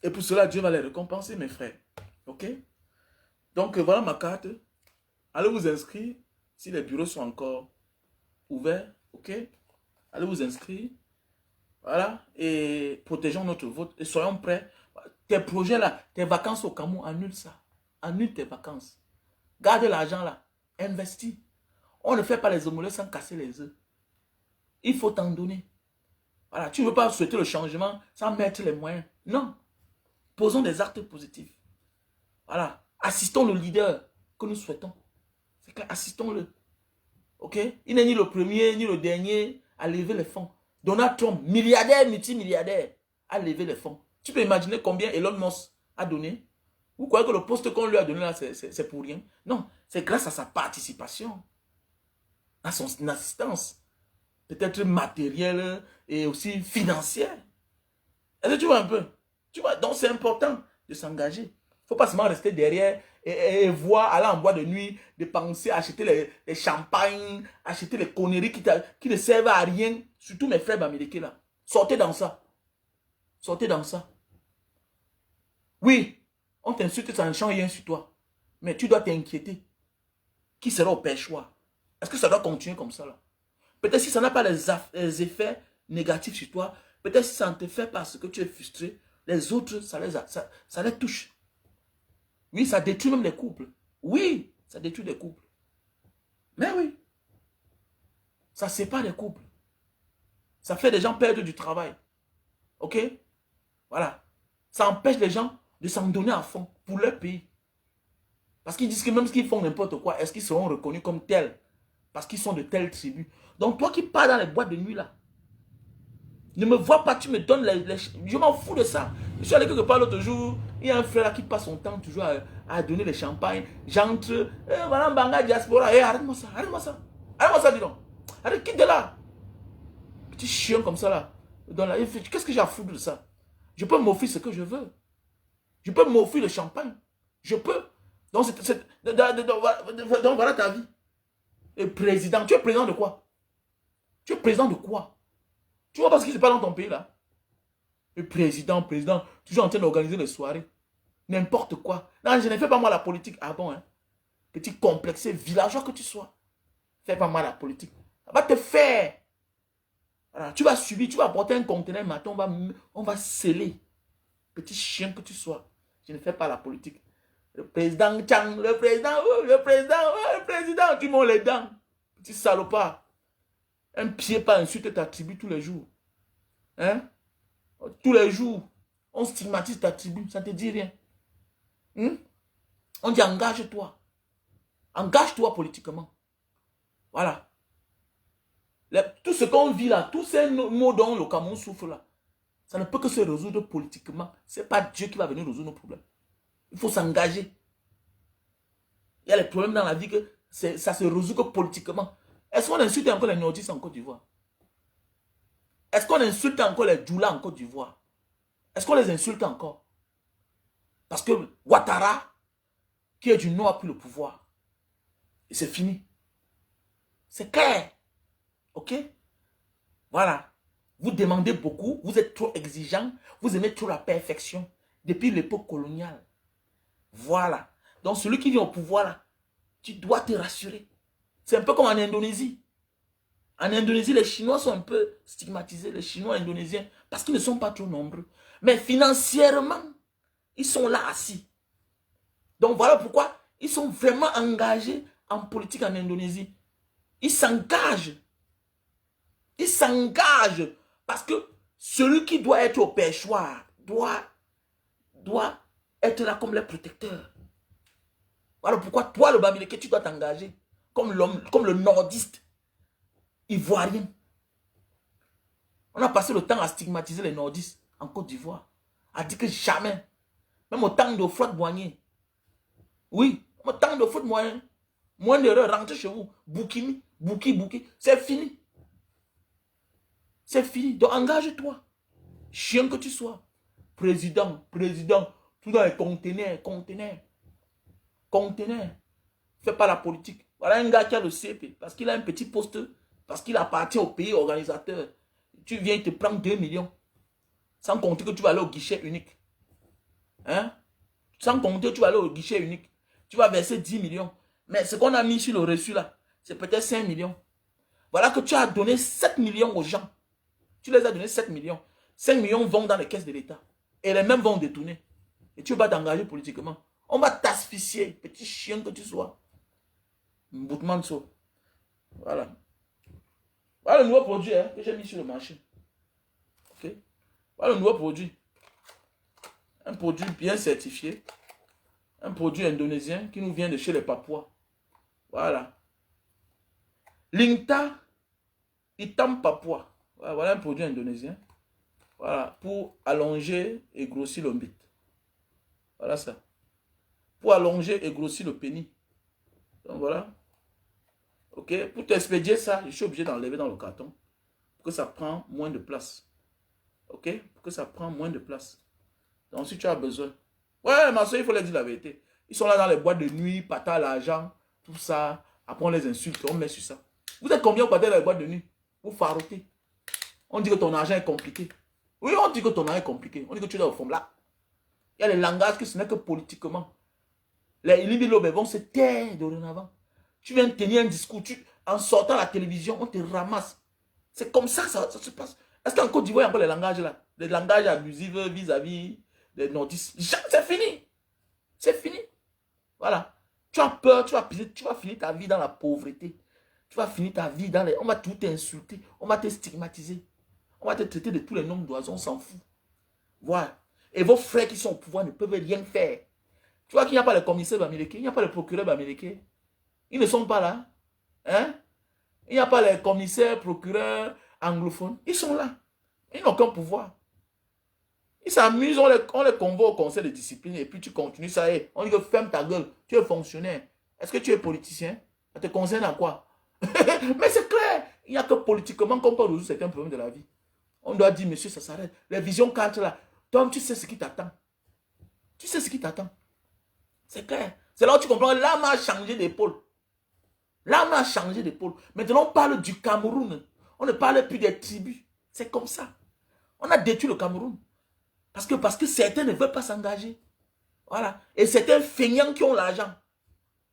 Et pour cela, Dieu va les récompenser, mes frères. Ok? Donc, voilà ma carte. Allez vous inscrire si les bureaux sont encore ouverts. Ok? Allez vous inscrire. Voilà. Et protégeons notre vote. Et soyons prêts. Tes projets là, tes vacances au Cameroun, annule ça. Annule tes vacances. Garde l'argent là. Investis. On ne fait pas les omelettes sans casser les œufs. Il faut t'en donner. Voilà. Tu ne veux pas souhaiter le changement sans mettre les moyens. Non. Posons des actes positifs. Voilà. Assistons le leader que nous souhaitons. C'est clair. Assistons-le. Ok? Il n'est ni le premier, ni le dernier à lever les fonds. Donald Trump, milliardaire, multimilliardaire, a levé les fonds. Tu peux imaginer combien Elon Musk a donné? Vous croyez que le poste qu'on lui a donné là, c'est pour rien? Non, c'est grâce à sa participation, à son assistance, peut-être matérielle et aussi financière. Est-ce que tu vois un peu? Tu vois, donc c'est important de s'engager. Il ne faut pas seulement rester derrière et voir, aller en boîte de nuit, dépenser, acheter les champagnes, acheter les conneries qui ne servent à rien. Surtout mes frères américains là. Sortez dans ça. Sortez dans ça. Oui, on t'insulte, ça ne change rien sur toi. Mais tu dois t'inquiéter. Qui sera au pêchoir? Est-ce que ça doit continuer comme ça là? Peut-être si ça n'a pas les effets négatifs sur toi, peut-être si ça ne te fait pas parce que tu es frustré, les autres, ça les touche. Oui, ça détruit même les couples. Oui, ça détruit les couples. Mais oui, ça sépare les couples. Ça fait des gens perdre du travail. Ok? Voilà. Ça empêche les gens de s'en donner à fond pour leur pays. Parce qu'ils disent que même s'ils font n'importe quoi, est-ce qu'ils seront reconnus comme tels? Parce qu'ils sont de telles tribus. Donc toi qui pars dans les boîtes de nuit là, Ne me vois pas, tu me donnes je m'en fous de ça. Je suis allé quelque part l'autre jour, il y a un frère là qui passe son temps toujours à donner les champagnes. J'entre, voilà, Banga Diaspora, arrête-moi ça, arrête-moi ça. Arrête-moi ça, dis donc. Arrête, quitte de là. Petit chien comme ça là. Qu'est-ce que j'ai à foutre de ça? Je peux m'offrir ce que je veux. Je peux m'offrir le champagne. Je peux. Donc, donc voilà ta vie. Et président, tu es président de quoi? Tu es président de quoi? Tu vois pas ce qui se passe dans ton pays là? Le président, toujours en train d'organiser les soirées. N'importe quoi. Non, je ne fais pas moi la politique. Ah bon, hein? Petit complexé, villageois que tu sois. Fais pas moi la politique. Ça va te faire. Voilà, tu vas subir, tu vas apporter un conteneur matin, on va sceller. Petit chien que tu sois. Je ne fais pas la politique. Le président Tchang, le président, le président, tu montes les dents. Petit salopard. Un pied pas insulte ta tribu tous les jours. Hein? Tous les jours, on stigmatise ta tribu, ça ne te dit rien. On dit engage-toi. Engage-toi politiquement. Voilà. Tout ce qu'on vit là, tous ces mots dont le Cameroun souffre là, ça ne peut que se résoudre politiquement. Ce n'est pas Dieu qui va venir résoudre nos problèmes. Il faut s'engager. Il y a les problèmes dans la vie que ça se résout que politiquement. Est-ce qu'on insulte encore les nordistes en Côte d'Ivoire? Est-ce qu'on insulte encore les Djoula en Côte d'Ivoire? Est-ce qu'on les insulte encore? Parce que Ouattara, qui est du Nord, a pris le pouvoir. Et c'est fini. C'est clair. Ok? Voilà. Vous demandez beaucoup, vous êtes trop exigeant, vous aimez trop la perfection. Depuis l'époque coloniale. Voilà. Donc celui qui vient au pouvoir là, tu dois te rassurer. C'est un peu comme en Indonésie. En Indonésie, les Chinois sont un peu stigmatisés, les Chinois indonésiens, parce qu'ils ne sont pas trop nombreux. Mais financièrement, ils sont là assis. Donc voilà pourquoi ils sont vraiment engagés en politique en Indonésie. Ils s'engagent. Ils s'engagent. Parce que celui qui doit être au perchoir doit être là comme le protecteur. Voilà pourquoi toi, le Bamileke, tu dois t'engager comme le nordiste ivoirien. On a passé le temps à stigmatiser les nordistes en Côte d'Ivoire. À dire que jamais, même au temps de Flotte Boigné, oui, au temps de Flotte Boigné, moins d'erreurs, rentrez chez vous, Boukimi, Bouki, c'est fini. C'est fini. Donc engage-toi. Chien que tu sois. Président, tout dans les conteneurs. Fais pas la politique. Voilà un gars qui a le CP, parce qu'il a un petit poste, parce qu'il appartient au pays organisateur. Tu viens, il te prend 2 millions. Sans compter que tu vas aller au guichet unique. Hein? Sans compter que tu vas aller au guichet unique. Tu vas verser 10 millions. Mais ce qu'on a mis sur le reçu là, c'est peut-être 5 millions. Voilà que tu as donné 7 millions aux gens. Tu les as donné 7 millions. 5 millions vont dans les caisses de l'État. Et les mêmes vont détourner. Et tu vas t'engager politiquement. On va t'asphyxier, petit chien que tu sois. Mboutmanso. Voilà. Voilà le nouveau produit que j'ai mis sur le marché. Ok. Voilà le nouveau produit. Un produit bien certifié. Un produit indonésien qui nous vient de chez les Papouas. Voilà. Lingta Hitam Papua. Voilà un produit indonésien. Voilà. Pour allonger et grossir le bit. Voilà ça. Pour allonger et grossir le pénis. Donc voilà. Ok. Pour t'expédier ça, je suis obligé d'enlever dans le carton. Pour que ça prenne moins de place. Ok. Pour que ça prenne moins de place. Donc si tu as besoin. Ouais, ma soeur, il faut leur dire la vérité. Ils sont là dans les boîtes de nuit, pata l'argent, tout ça. Après on les insulte, on met sur ça. Vous êtes combien au dans les boîtes de nuit? Vous farottez. On dit que ton argent est compliqué. Oui, on dit que ton argent est compliqué. On dit que tu es au fond là. Il y a les langages que ce n'est que politiquement. Les libéraux vont se taire dorénavant. Tu viens tenir un discours, en sortant à la télévision, on te ramasse. C'est comme ça que ça se passe. Est-ce qu'en Côte d'Ivoire, il y a encore les langages là? Les langages abusifs vis-à-vis des nordistes. C'est fini. C'est fini. Voilà. Tu as peur, tu vas finir ta vie dans la pauvreté. Tu vas finir ta vie dans les... On va tout t'insulter. On va te stigmatiser. On va te traiter de tous les noms d'oiseaux. On s'en fout. Voilà. Et vos frères qui sont au pouvoir ne peuvent rien faire. Tu vois qu'il n'y a pas le commissaire Bamileke, il n'y a pas le procureur Bamileke. Ils ne sont pas là. Hein? Il n'y a pas les commissaires, procureurs anglophones. Ils sont là. Ils n'ont aucun pouvoir. Ils s'amusent, on les convoque au conseil de discipline et puis tu continues ça. On dit que ferme ta gueule. Tu es fonctionnaire. Est-ce que tu es politicien? Ça te concerne à quoi? Mais c'est clair. Il n'y a que politiquement qu'on peut résoudre certains problèmes de la vie. On doit dire, monsieur, ça s'arrête. Les visions 4 là. Toi, tu sais ce qui t'attend. Tu sais ce qui t'attend. C'est clair. C'est là où tu comprends. L'âme a changé d'épaule. L'âme a changé d'épaule. Maintenant, on parle du Cameroun. On ne parle plus des tribus. C'est comme ça. On a détruit le Cameroun. Parce que certains ne veulent pas s'engager. Voilà. Et certains feignants qui ont l'argent.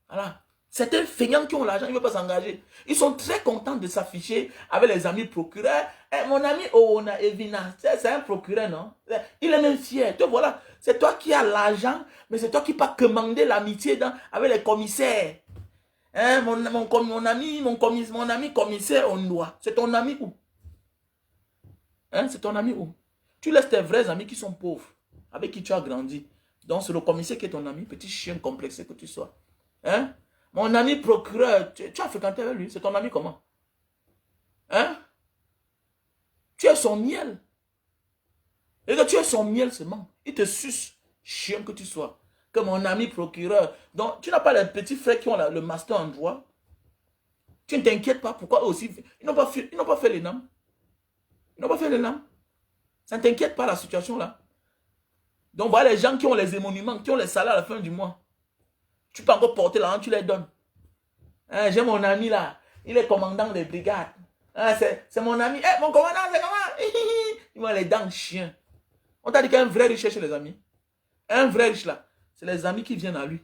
Voilà. Certains feignants qui ont l'argent, ils ne veulent pas s'engager. Ils sont très contents de s'afficher avec les amis procureurs. Eh, mon ami Oona Evina, c'est un procureur, non? Il est même fier. Te voilà. C'est toi qui as l'argent, mais c'est toi qui peux commander l'amitié avec les commissaires. Hein, mon ami commissaire Ondoa. C'est ton ami où? Hein, c'est ton ami où? Tu laisses tes vrais amis qui sont pauvres, avec qui tu as grandi. Donc c'est le commissaire qui est ton ami, petit chien complexé que tu sois. Hein? Mon ami procureur, tu as fréquenté avec lui, c'est ton ami comment? Hein? Tu es son miel. Et que tu es son miel seulement. Il te suce, chien que tu sois. Que mon ami procureur. Donc tu n'as pas les petits frères qui ont le master en droit. Tu ne t'inquiètes pas, pourquoi aussi? Ils n'ont pas fait les NAM. Ils n'ont pas fait les NAM. Ça ne t'inquiète pas la situation là. Donc voilà les gens qui ont les émoluments, qui ont les salaires à la fin du mois. Tu peux encore porter l'argent, tu les donnes. Hein, j'ai mon ami là, il est commandant des brigades. Hein, c'est mon ami. Eh, mon commandant, c'est comment? Il m'a les dents de chien. On t'a dit qu'un vrai riche chez les amis. Un vrai riche là, c'est les amis qui viennent à lui.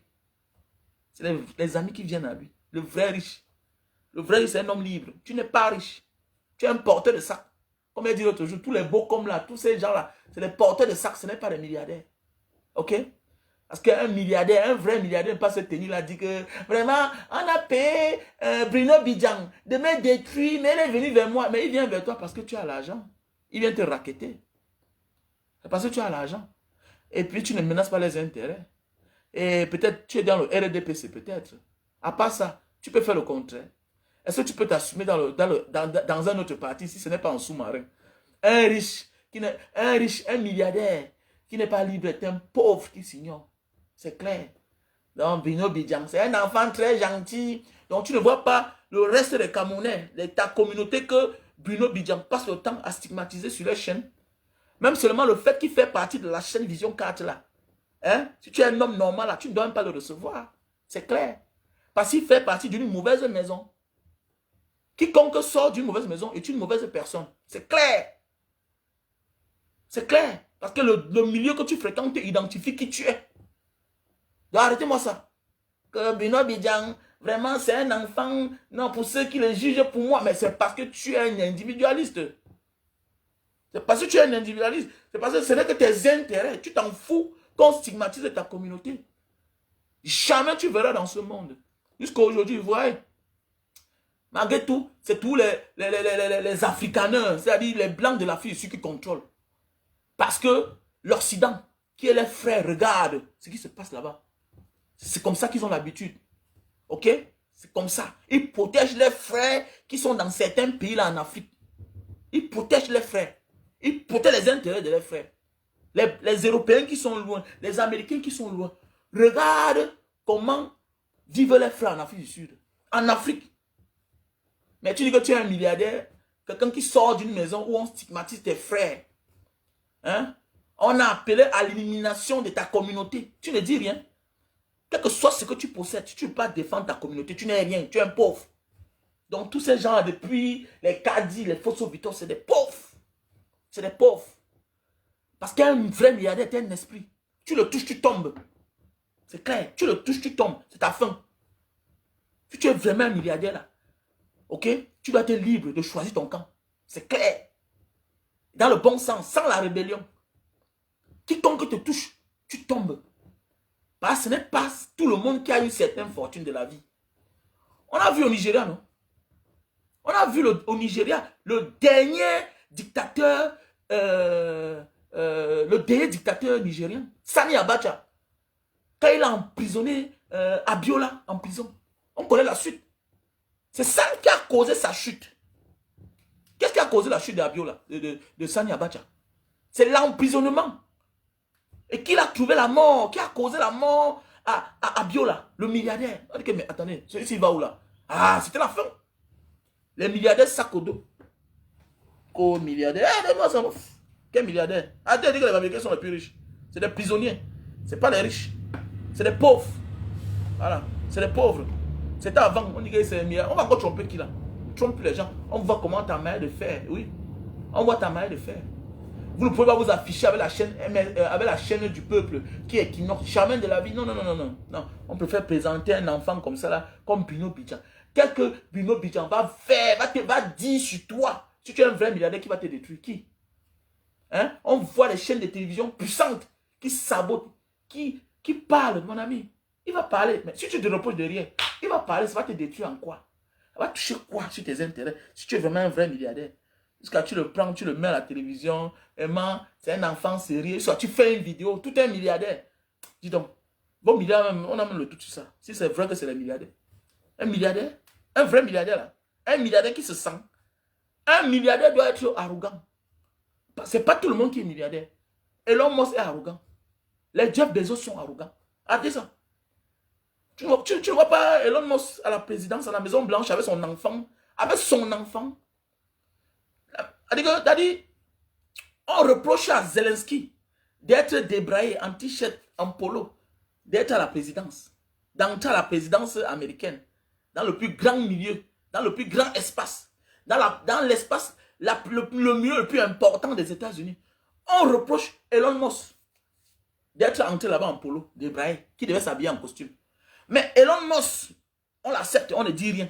C'est les amis qui viennent à lui. Le vrai riche. Le vrai riche, c'est un homme libre. Tu n'es pas riche. Tu es un porteur de sac. Comme il dit l'autre jour, tous les beaux comme là, tous ces gens-là, c'est les porteurs de sacs, ce n'est pas des milliardaires. Ok? Parce qu'un milliardaire, un vrai milliardaire, ne pas se tenir là, dit que vraiment, on a payé Bruno Bidjang de me détruire, mais il est venu vers moi. Mais il vient vers toi parce que tu as l'argent. Il vient te racketter. C'est parce que tu as l'argent. Et puis tu ne menaces pas les intérêts. Et peut-être tu es dans le RDPC, peut-être. À part ça, tu peux faire le contraire. Est-ce que tu peux t'assumer dans un autre parti si ce n'est pas un sous-marin? Un riche, un milliardaire qui n'est pas libre est un pauvre qui s'ignore. C'est clair. Donc, Bruno Bidjang, c'est un enfant très gentil. Donc, tu ne vois pas le reste des Camerounais, de ta communauté que Bruno Bidjang passe le temps à stigmatiser sur les chaînes. Même seulement le fait qu'il fait partie de la chaîne Vision 4 là. Hein? Si tu es un homme normal là, tu ne dois même pas le recevoir. C'est clair. Parce qu'il fait partie d'une mauvaise maison. Quiconque sort d'une mauvaise maison est une mauvaise personne. C'est clair. C'est clair. Parce que le milieu que tu fréquentes identifie qui tu es. Donc arrêtez-moi ça. Que Bruno Bidjang, vraiment c'est un enfant. Non, pour ceux qui le jugent pour moi, mais c'est parce que tu es un individualiste. C'est parce que tu es un individualiste. C'est parce que ce n'est que tes intérêts. Tu t'en fous qu'on stigmatise ta communauté. Jamais tu verras dans ce monde. Jusqu'à aujourd'hui, vous voyez. Malgré tout, c'est tous les Africaneurs, c'est-à-dire les blancs de l'Afrique qui contrôlent. Parce que l'Occident, qui est les frères, regarde ce qui se passe là-bas. C'est comme ça qu'ils ont l'habitude. Ok? C'est comme ça. Ils protègent les frères qui sont dans certains pays là en Afrique. Ils protègent les frères. Ils protègent les intérêts de leurs frères. Les Européens qui sont loin, les Américains qui sont loin. Regarde comment vivent les frères en Afrique du Sud. En Afrique. Mais tu dis que tu es un milliardaire, quelqu'un qui sort d'une maison où on stigmatise tes frères. Hein? On a appelé à l'élimination de ta communauté. Tu ne dis rien. Quel que soit ce que tu possèdes, tu ne peux pas défendre ta communauté. Tu n'es rien, tu es un pauvre. Donc tous ces gens, depuis les Cadis, les Fosso Vito, c'est des pauvres. C'est des pauvres. Parce qu'un vrai milliardaire, c'est un esprit. Tu le touches, tu tombes. C'est clair. Tu le touches, tu tombes. C'est ta fin. Si tu es vraiment un milliardaire là, ok, tu dois être libre de choisir ton camp. C'est clair. Dans le bon sens, sans la rébellion. Quiconque te touche, tu tombes. Parce que ce n'est pas tout le monde qui a une certaine fortune de la vie. On a vu au Nigeria, non? On a vu au Nigeria le dernier dictateur, nigérien, Sani Abacha. Quand il a emprisonné Abiola en prison. On connaît la suite. C'est ça qui a causé sa chute. Qu'est-ce qui a causé la chute d'Abiola, de Sani Abacha? C'est l'emprisonnement. Et qui a trouvé la mort? Qui a causé la mort à Abiola, le milliardaire? On dit que, mais attendez, celui-ci va où là? Ah, c'était la fin. Les milliardaires sac au dos. Co-milliardaire. Moi, ça. Quel milliardaire? Arrêtez de dire que les Américains sont les plus riches. C'est des prisonniers. Ce n'est pas les riches. C'est des pauvres. Voilà. C'est des pauvres. C'était avant. On dit que c'est un milliardaire. On va encore tromper qui là? On trompe les gens. On voit comment ta manière de faire. Oui. On voit ta manière de faire. Vous ne pouvez pas vous afficher avec la chaîne du peuple qui est Equinox, Charmaine de la vie. Non, non, non, non, non, non. On préfère présenter un enfant comme ça là, comme Bruno Bidjan. Qu'est-ce que Bruno Bidjan va faire, va dire sur toi? Si tu es un vrai milliardaire, qui va te détruire? Qui? Hein? On voit les chaînes de télévision puissantes qui sabotent, qui parlent, mon ami. Il va parler, mais si tu te reposes de rien, il va parler, ça va te détruire en quoi? Ça va toucher quoi sur tes intérêts? Si tu es vraiment un vrai milliardaire. Jusqu'à tu le prends, tu le mets à la télévision, c'est un enfant sérieux, soit tu fais une vidéo, tout un milliardaire. Dis donc, bon milliardaire, on a même le tout sur ça. Si c'est vrai que c'est les milliardaires. Un milliardaire, un vrai milliardaire là, un milliardaire qui se sent. Un milliardaire doit être arrogant. C'est pas tout le monde qui est milliardaire. Elon Musk est arrogant. Les Jeff Bezos sont arrogants. Arrêtez ça. Tu ne vois pas Elon Musk à la présidence, à la Maison Blanche avec son enfant. Avec son enfant. On reproche à Zelensky d'être débraillé en t-shirt, en polo, d'être à la présidence, d'entrer à la présidence américaine, dans le plus grand milieu, dans le plus grand espace, dans l'espace le milieu le plus important des États-Unis. On reproche Elon Musk d'être entré là-bas en polo, débraillé, qui devait s'habiller en costume. Mais Elon Musk, on l'accepte, on ne dit rien.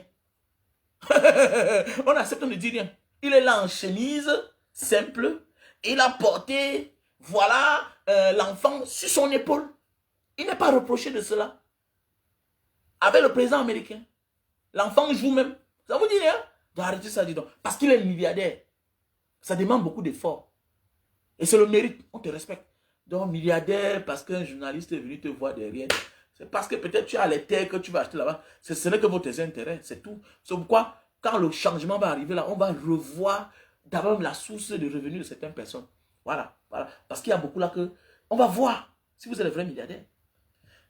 On accepte, on ne dit rien. Il est là en chemise, simple. Il a porté, voilà, l'enfant sur son épaule. Il n'est pas reproché de cela. Avec le président américain. L'enfant joue même. Ça vous dit rien? Arrêtez ça, dis donc. Parce qu'il est milliardaire. Ça demande beaucoup d'efforts. Et c'est le mérite. On te respecte. Donc, milliardaire, parce qu'un journaliste est venu te voir derrière. C'est parce que peut-être tu as les terres que tu vas acheter là-bas. Ce n'est que votre intérêt. C'est tout. C'est pourquoi, quand le changement va arriver là, on va revoir d'abord la source de revenus de certaines personnes. Voilà. Voilà. Parce qu'il y a beaucoup là que... On va voir si vous êtes vrai milliardaire.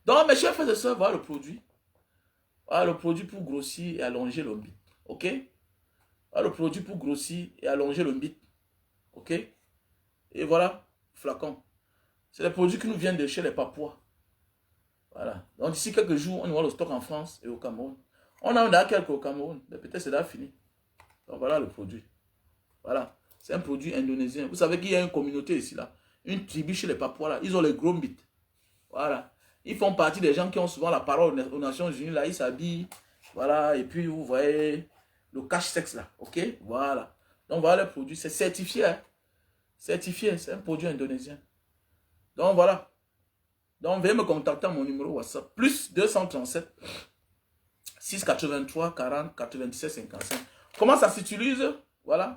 Donc, mes chers frères et sœurs, voilà le produit. Voilà le produit pour grossir et allonger le bit. OK? Voilà le produit pour grossir et allonger le bit. OK? Et voilà, flacon. C'est les produits qui nous viennent de chez les Papouas. Voilà. Donc d'ici quelques jours, on aura le stock en France et au Cameroun. On en a quelques au Cameroun, mais peut-être c'est là fini. Donc voilà le produit. Voilà. C'est un produit indonésien. Vous savez qu'il y a une communauté ici là. Une tribu chez les Papouas là. Ils ont les gros bits. Voilà. Ils font partie des gens qui ont souvent la parole aux Nations Unies là. Ils s'habillent. Voilà. Et puis vous voyez le cache-sexe là. OK? Voilà. Donc voilà le produit. C'est certifié. Hein? Certifié. C'est un produit indonésien. Donc voilà. Donc veuillez me contacter à mon numéro WhatsApp. Plus 237 683 40 97 55. Comment ça s'utilise? Voilà.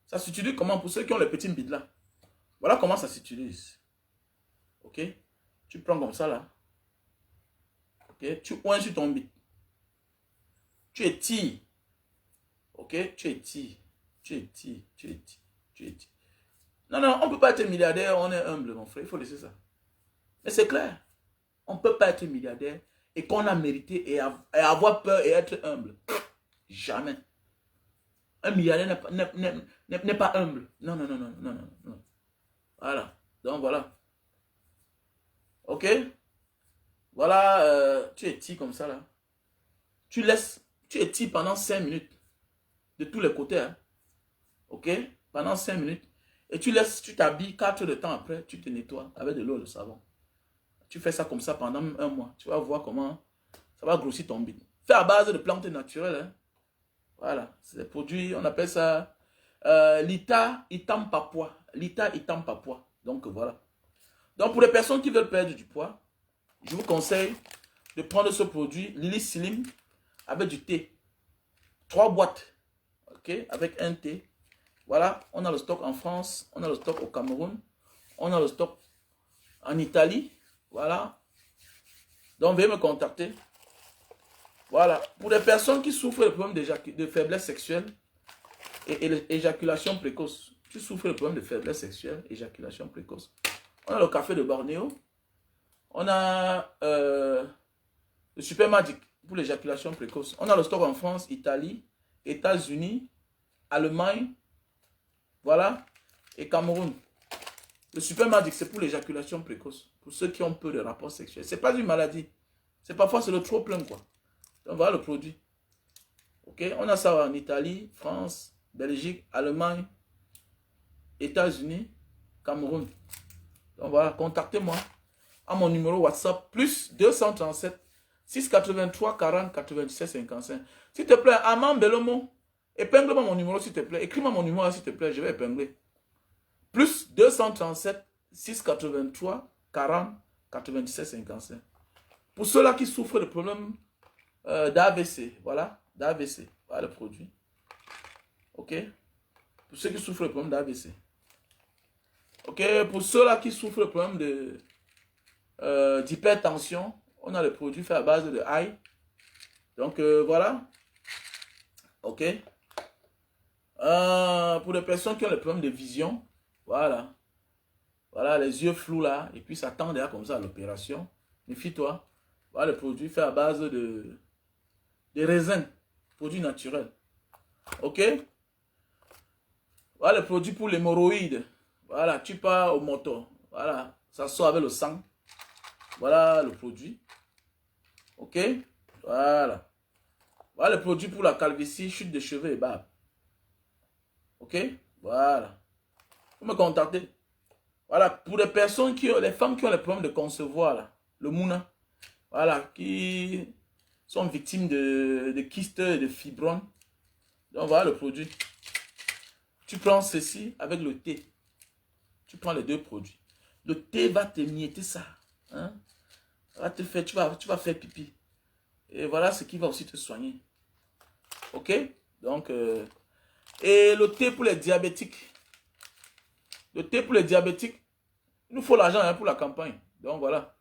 Ça s'utilise comment pour ceux qui ont les petits bits là? Voilà comment ça s'utilise. OK? Tu prends comme ça là. OK? Tu oins sur ton bit. Tu étires. OK? Tu étires. Tu étires. Tu étires. Tu étires. Non, non, on ne peut pas être milliardaire, on est humble, mon frère. Il faut laisser ça. Mais c'est clair. On ne peut pas être milliardaire et qu'on a mérité et avoir peur et être humble. Jamais. Un milliardaire n'est pas humble. Non, non, non, non, non, non, non. Voilà. Donc voilà. OK? Voilà, tu étires comme ça là. Tu étires pendant 5 minutes. De tous les côtés. Hein. OK? Pendant 5 minutes. Et tu t'habilles 4 heures de temps après, tu te nettoies avec de l'eau et le savon. Tu fais ça comme ça pendant 1 mois. Tu vas voir comment ça va grossir ton bit. Fait à base de plantes naturelles. Hein. Voilà. C'est des produits, on appelle ça Lita Itam Papua. Lita Itam Papua. Donc voilà. Donc pour les personnes qui veulent perdre du poids, je vous conseille de prendre ce produit Lily Slim avec du thé. 3 boîtes. OK? Avec un thé. Voilà, on a le stock en France, on a le stock au Cameroun, on a le stock en Italie. Voilà. Donc, veuillez me contacter. Voilà. Pour les personnes qui souffrent de problèmes de faiblesse sexuelle, Et l'éjaculation précoce. Tu souffres de problème de faiblesse sexuelle, éjaculation précoce. On a le café de Bornéo. On a le Super Magic pour l'éjaculation précoce. On a le stock en France, Italie, États-Unis, Allemagne, voilà, et Cameroun. Le Super Magic, c'est pour l'éjaculation précoce. Pour ceux qui ont peu de rapports sexuels. C'est pas une maladie. C'est parfois c'est le trop plein, quoi. Donc voilà le produit. Ok, on a ça en Italie, France, Belgique, Allemagne, États-Unis, Cameroun. Donc voilà, contactez-moi à mon numéro WhatsApp plus 237 683 40 97 55. S'il te plaît, Amam Belomo, épingle-moi mon numéro s'il te plaît. Écris-moi mon numéro s'il te plaît, je vais épingler. Plus 237 683 40 97 55. Pour ceux-là qui souffrent de problèmes d'AVC, voilà, d'AVC, voilà le produit. Ok? Pour ceux qui souffrent de problèmes d'AVC. Ok? Pour ceux-là qui souffrent de problèmes d'hypertension, on a le produit fait à base de ail. Donc voilà. Ok? Pour les personnes qui ont le problème de vision, voilà. Voilà, les yeux flous là, et puis ça tend derrière comme ça à l'opération. Méfie-toi. Voilà le produit fait à base de raisins, produit naturel. Ok? Voilà le produit pour l'hémorroïde. Voilà, tu pars au moto. Voilà, ça sort avec le sang. Voilà le produit. Ok? Voilà. Voilà le produit pour la calvitie, chute de cheveux et barbe. Ok? Voilà. Vous me contactez. Voilà, pour les personnes qui ont, les femmes qui ont les problèmes de concevoir, là, le mouna, voilà, qui sont victimes de kystes et de fibromes. Donc voilà le produit. Tu prends ceci avec le thé. Tu prends les deux produits. Le thé va te mietter ça. Hein? Va te faire, tu vas faire pipi. Et voilà ce qui va aussi te soigner. Ok? Donc, et le thé pour les diabétiques. Le thé pour les diabétiques, il nous faut l'argent hein, pour la campagne. Donc voilà.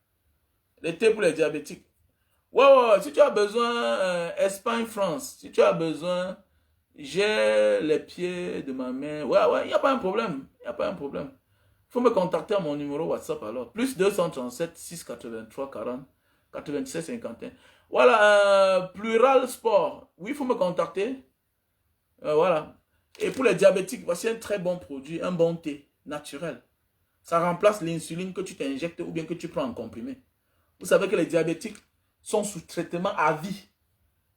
Le thé pour les diabétiques. Ouais, si tu as besoin, Espagne, France, si tu as besoin, j'ai les pieds de ma main. Ouais, il n'y a pas un problème. Il n'y a pas un problème. Il faut me contacter à mon numéro WhatsApp alors. Plus 237 683 40 97 51. Voilà, Plural Sport. Oui, il faut me contacter. Voilà. Et pour les diabétiques, voici un très bon produit, un bon thé naturel. Ça remplace l'insuline que tu t'injectes ou bien que tu prends en comprimé. Vous savez que les diabétiques sont sous traitement à vie.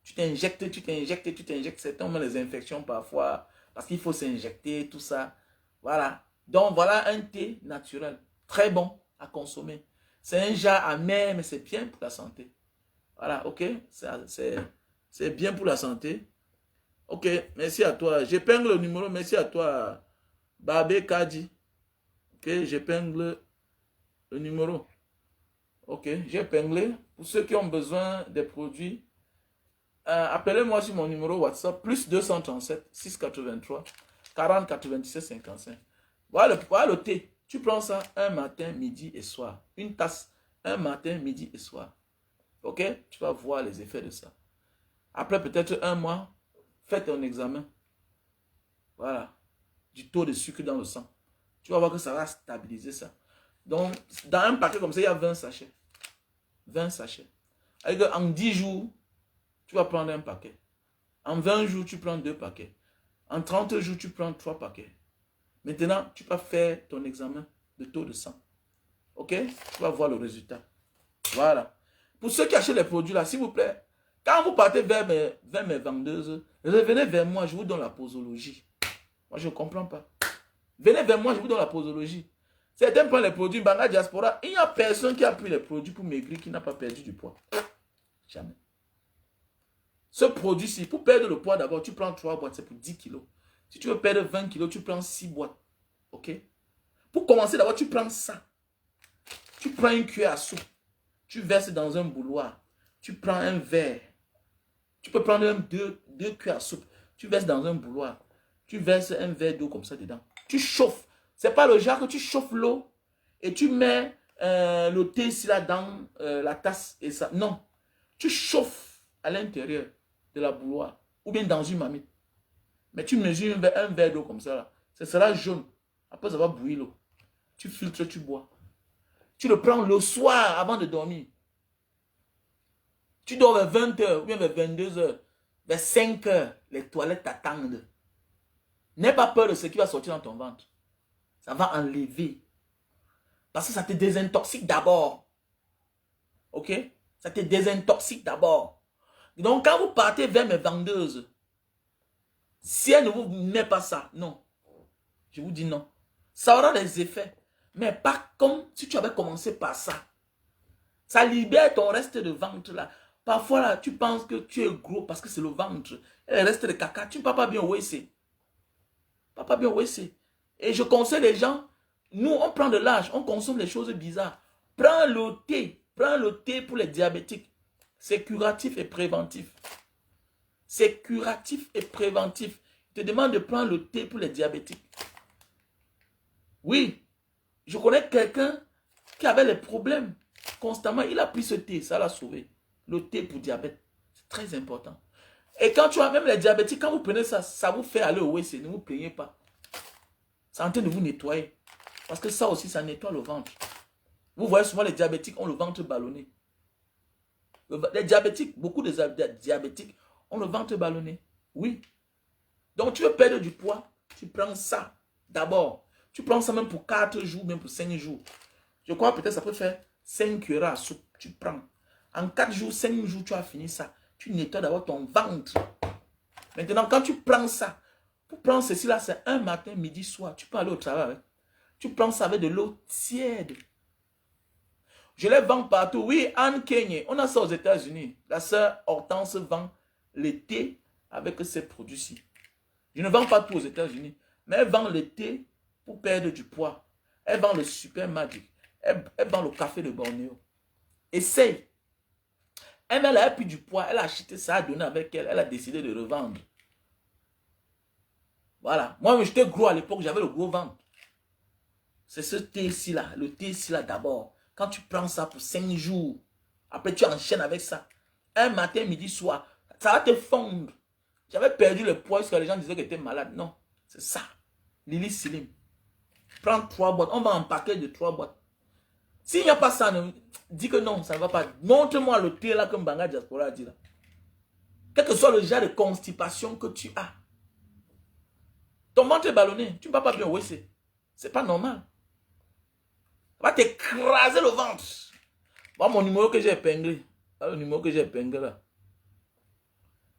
Tu t'injectes, tu t'injectes, tu t'injectes. Certains ont les infections parfois parce qu'il faut s'injecter, tout ça. Voilà. Donc voilà un thé naturel. Très bon à consommer. C'est un jar amer, mais c'est bien pour la santé. Voilà, ok? C'est bien pour la santé. Ok, merci à toi. J'épingle le numéro, merci à toi, Babé Kadi. Ok, j'épingle le numéro. Ok, j'ai épinglé. Pour ceux qui ont besoin des produits, appelez-moi sur mon numéro WhatsApp, plus 237 683 40 97 55. Voilà le thé. Tu prends ça un matin, midi et soir. Une tasse, un matin, midi et soir. Ok, tu vas voir les effets de ça. Après peut-être un mois, fais ton examen. Voilà. Du taux de sucre dans le sang. Tu vas voir que ça va stabiliser ça. Donc, dans un paquet comme ça, il y a 20 sachets. 20 sachets. En 10 jours, tu vas prendre un paquet. En 20 jours, tu prends 2 paquets. En 30 jours, tu prends 3 paquets. Maintenant, tu vas faire ton examen de taux de sang. Ok? Tu vas voir le résultat. Voilà. Pour ceux qui achètent les produits là, s'il vous plaît, quand vous partez vers mes vendeuses, revenez vers moi, je vous donne la posologie. Moi, je ne comprends pas. Venez vers moi, je vous donne la posologie. Certains prennent les produits Banga Diaspora. Il n'y a personne qui a pris les produits pour maigrir qui n'a pas perdu du poids. Jamais. Ce produit-ci, pour perdre le poids d'abord, tu prends 3 boîtes, c'est pour 10 kilos. Si tu veux perdre 20 kilos, tu prends 6 boîtes. Ok? Pour commencer d'abord, tu prends ça. Tu prends une cuillère à soupe. Tu verses dans un bouilloire. Tu prends un verre. Tu peux prendre deux cuillères à soupe. Tu verses dans un bouilloire. Tu verses un verre d'eau comme ça dedans. Tu chauffes. Ce n'est pas le genre que tu chauffes l'eau et tu mets le thé ici là dans la tasse et ça. Non. Tu chauffes à l'intérieur de la bouilloire ou bien dans une marmite. Mais tu mesures un verre d'eau comme ça, là. Ce sera jaune. Après, ça va bouillir l'eau. Tu filtres, tu bois. Tu le prends le soir avant de dormir. Tu dors vers 20h ou bien vers 22h. Vers 5h, les toilettes t'attendent. N'aie pas peur de ce qui va sortir dans ton ventre. Ça va enlever. Parce que ça te désintoxique d'abord. Ok? Ça te désintoxique d'abord. Donc, quand vous partez vers mes vendeuses, si elle ne vous met pas ça, non. Je vous dis non. Ça aura des effets. Mais pas comme si tu avais commencé par ça. Ça libère ton reste de ventre là. Parfois là, tu penses que tu es gros parce que c'est le ventre. Et le reste de caca, tu ne vas pas bien au WC. Pas bien au WC. Et je conseille les gens, nous on prend de l'âge, on consomme des choses bizarres. Prends le thé. Prends le thé pour les diabétiques. C'est curatif et préventif. C'est curatif et préventif. Je te demande de prendre le thé pour les diabétiques. Oui, je connais quelqu'un qui avait des problèmes constamment. Il a pris ce thé, ça l'a sauvé. Le thé pour diabète, c'est très important. Et quand tu as même les diabétiques, quand vous prenez ça, ça vous fait aller au WC, ne vous plaignez pas. C'est en train de vous nettoyer. Parce que ça aussi, ça nettoie le ventre. Vous voyez souvent les diabétiques ont le ventre ballonné. Les diabétiques, beaucoup de diabétiques ont le ventre ballonné. Oui. Donc tu veux perdre du poids, tu prends ça d'abord. Tu prends ça même pour 4 jours, même pour 5 jours. Je crois peut-être ça peut faire 5 cuillères à soupe. Tu prends. En 4 jours, 5 jours, tu as fini ça. Tu nettoies d'abord ton ventre. Maintenant, quand tu prends ça, pour prendre ceci là, c'est un matin, midi, soir. Tu peux aller au travail avec. Tu prends ça avec de l'eau tiède. Je les vends partout. Oui, Anne Kenye, on a ça aux États-Unis. La sœur Hortense vend le thé avec ces produits-ci. Je ne vends pas tout aux États-Unis, mais elle vend le thé pour perdre du poids. Elle vend le Super Magic. Elle vend le café de Bornéo. Essaye. Elle a pris du poids, elle a acheté ça, a donné avec elle, elle a décidé de revendre. Voilà. Moi, j'étais gros à l'époque, j'avais le gros ventre. C'est ce thé-ci là, le thé-ci là d'abord. Quand tu prends ça pour 5 jours, après tu enchaînes avec ça. Un matin, midi, soir, ça va te fondre. J'avais perdu le poids parce que les gens disaient que j'étais malade. Non, c'est ça. Lily Slim. Prends 3 boîtes. On va en paquet de 3 boîtes. S'il n'y a pas ça, dis que non, ça ne va pas. Montre-moi le thé là comme Banga Diaspora a dit là. Quel que soit le genre de constipation que tu as. Ton ventre est ballonné. Tu ne vas pas bien au WC. C'est pas normal. Ça va t'écraser le ventre. Voilà mon numéro que j'ai épinglé. Le numéro que j'ai épinglé là.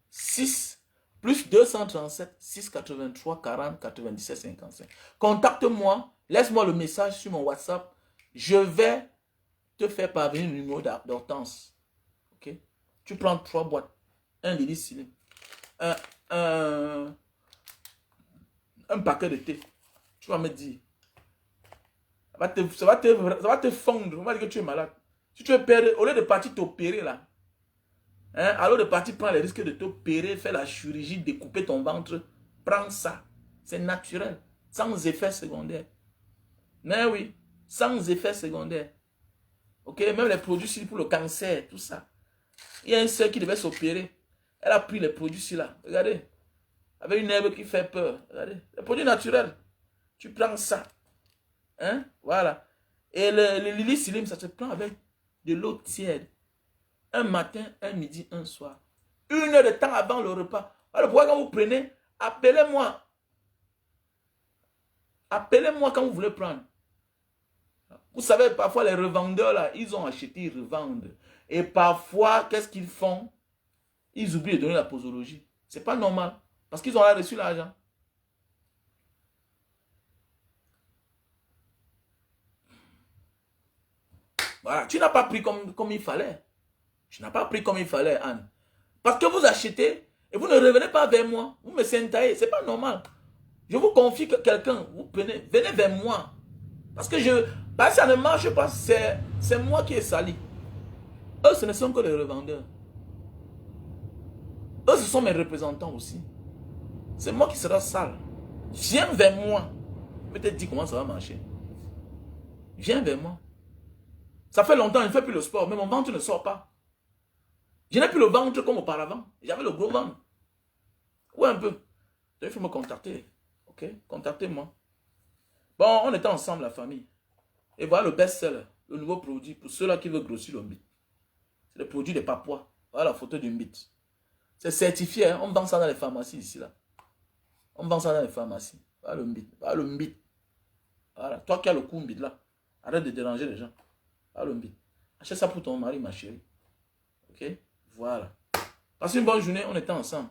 6 plus 237 683 40 97 55. Contacte-moi. Laisse-moi le message sur mon WhatsApp. Je vais te faire parvenir le numéro d'Hortense. Ok? Tu prends 3 boîtes. Un Lily Slim. Un paquet de thé. Tu vas me dire. Ça va te fondre. On va dire que tu es malade. Si tu veux perdre, au lieu de partir t'opérer là, hein, alors de partir prendre le risque de t'opérer, faire la chirurgie, découper ton ventre, prends ça. C'est naturel. Sans effet secondaire. Mais oui, sans effet secondaire. Ok, même les produits pour le cancer, tout ça. Il y a une soeur qui devait s'opérer. Elle a pris les produits là. Regardez. Avec une herbe qui fait peur. Regardez. Les produits naturels. Tu prends ça. Hein? Voilà. Et le Lily Slim, ça se prend avec de l'eau tiède. Un matin, un midi, un soir. 1 heure de temps avant le repas. Alors pourquoi quand vous prenez, appelez-moi. Appelez-moi quand vous voulez prendre. Vous savez, parfois les revendeurs, là, ils ont acheté, ils revendent. Et parfois, qu'est-ce qu'ils font? Ils oublient de donner la posologie. C'est pas normal. Parce qu'ils ont reçu l'argent. Voilà. Tu n'as pas pris comme il fallait. Tu n'as pas pris comme il fallait, Anne. Parce que vous achetez et vous ne revenez pas vers moi. Vous me sentaillez. C'est pas normal. Je vous confie que quelqu'un, vous venez vers moi. Parce que ça ne marche pas. C'est moi qui ai sali. Eux, ce ne sont que les revendeurs. Eux, ce sont mes représentants aussi. C'est moi qui sera sale. Viens vers moi. Je vais te dire comment ça va marcher. Viens vers moi. Ça fait longtemps, je ne fais plus le sport, mais mon ventre ne sort pas. Je n'ai plus le ventre comme auparavant. J'avais le gros ventre. Ouais, un peu. il faut me contacter. Ok? Contactez-moi. Bon, on était ensemble, la famille. Et voilà le best-seller, le nouveau produit pour ceux-là qui veulent grossir le mbit. C'est le produit des Papouas. Voilà la photo du mbit. C'est certifié, hein? On vend ça dans les pharmacies ici, là. On vend ça dans les pharmacies. Voilà le mbit. Voilà le mbit. Voilà. Toi qui as le coup mbit là, arrête de déranger les gens. Voilà le mbit. Achète ça pour ton mari, ma chérie. Ok? Voilà. Passez une bonne journée, on était ensemble.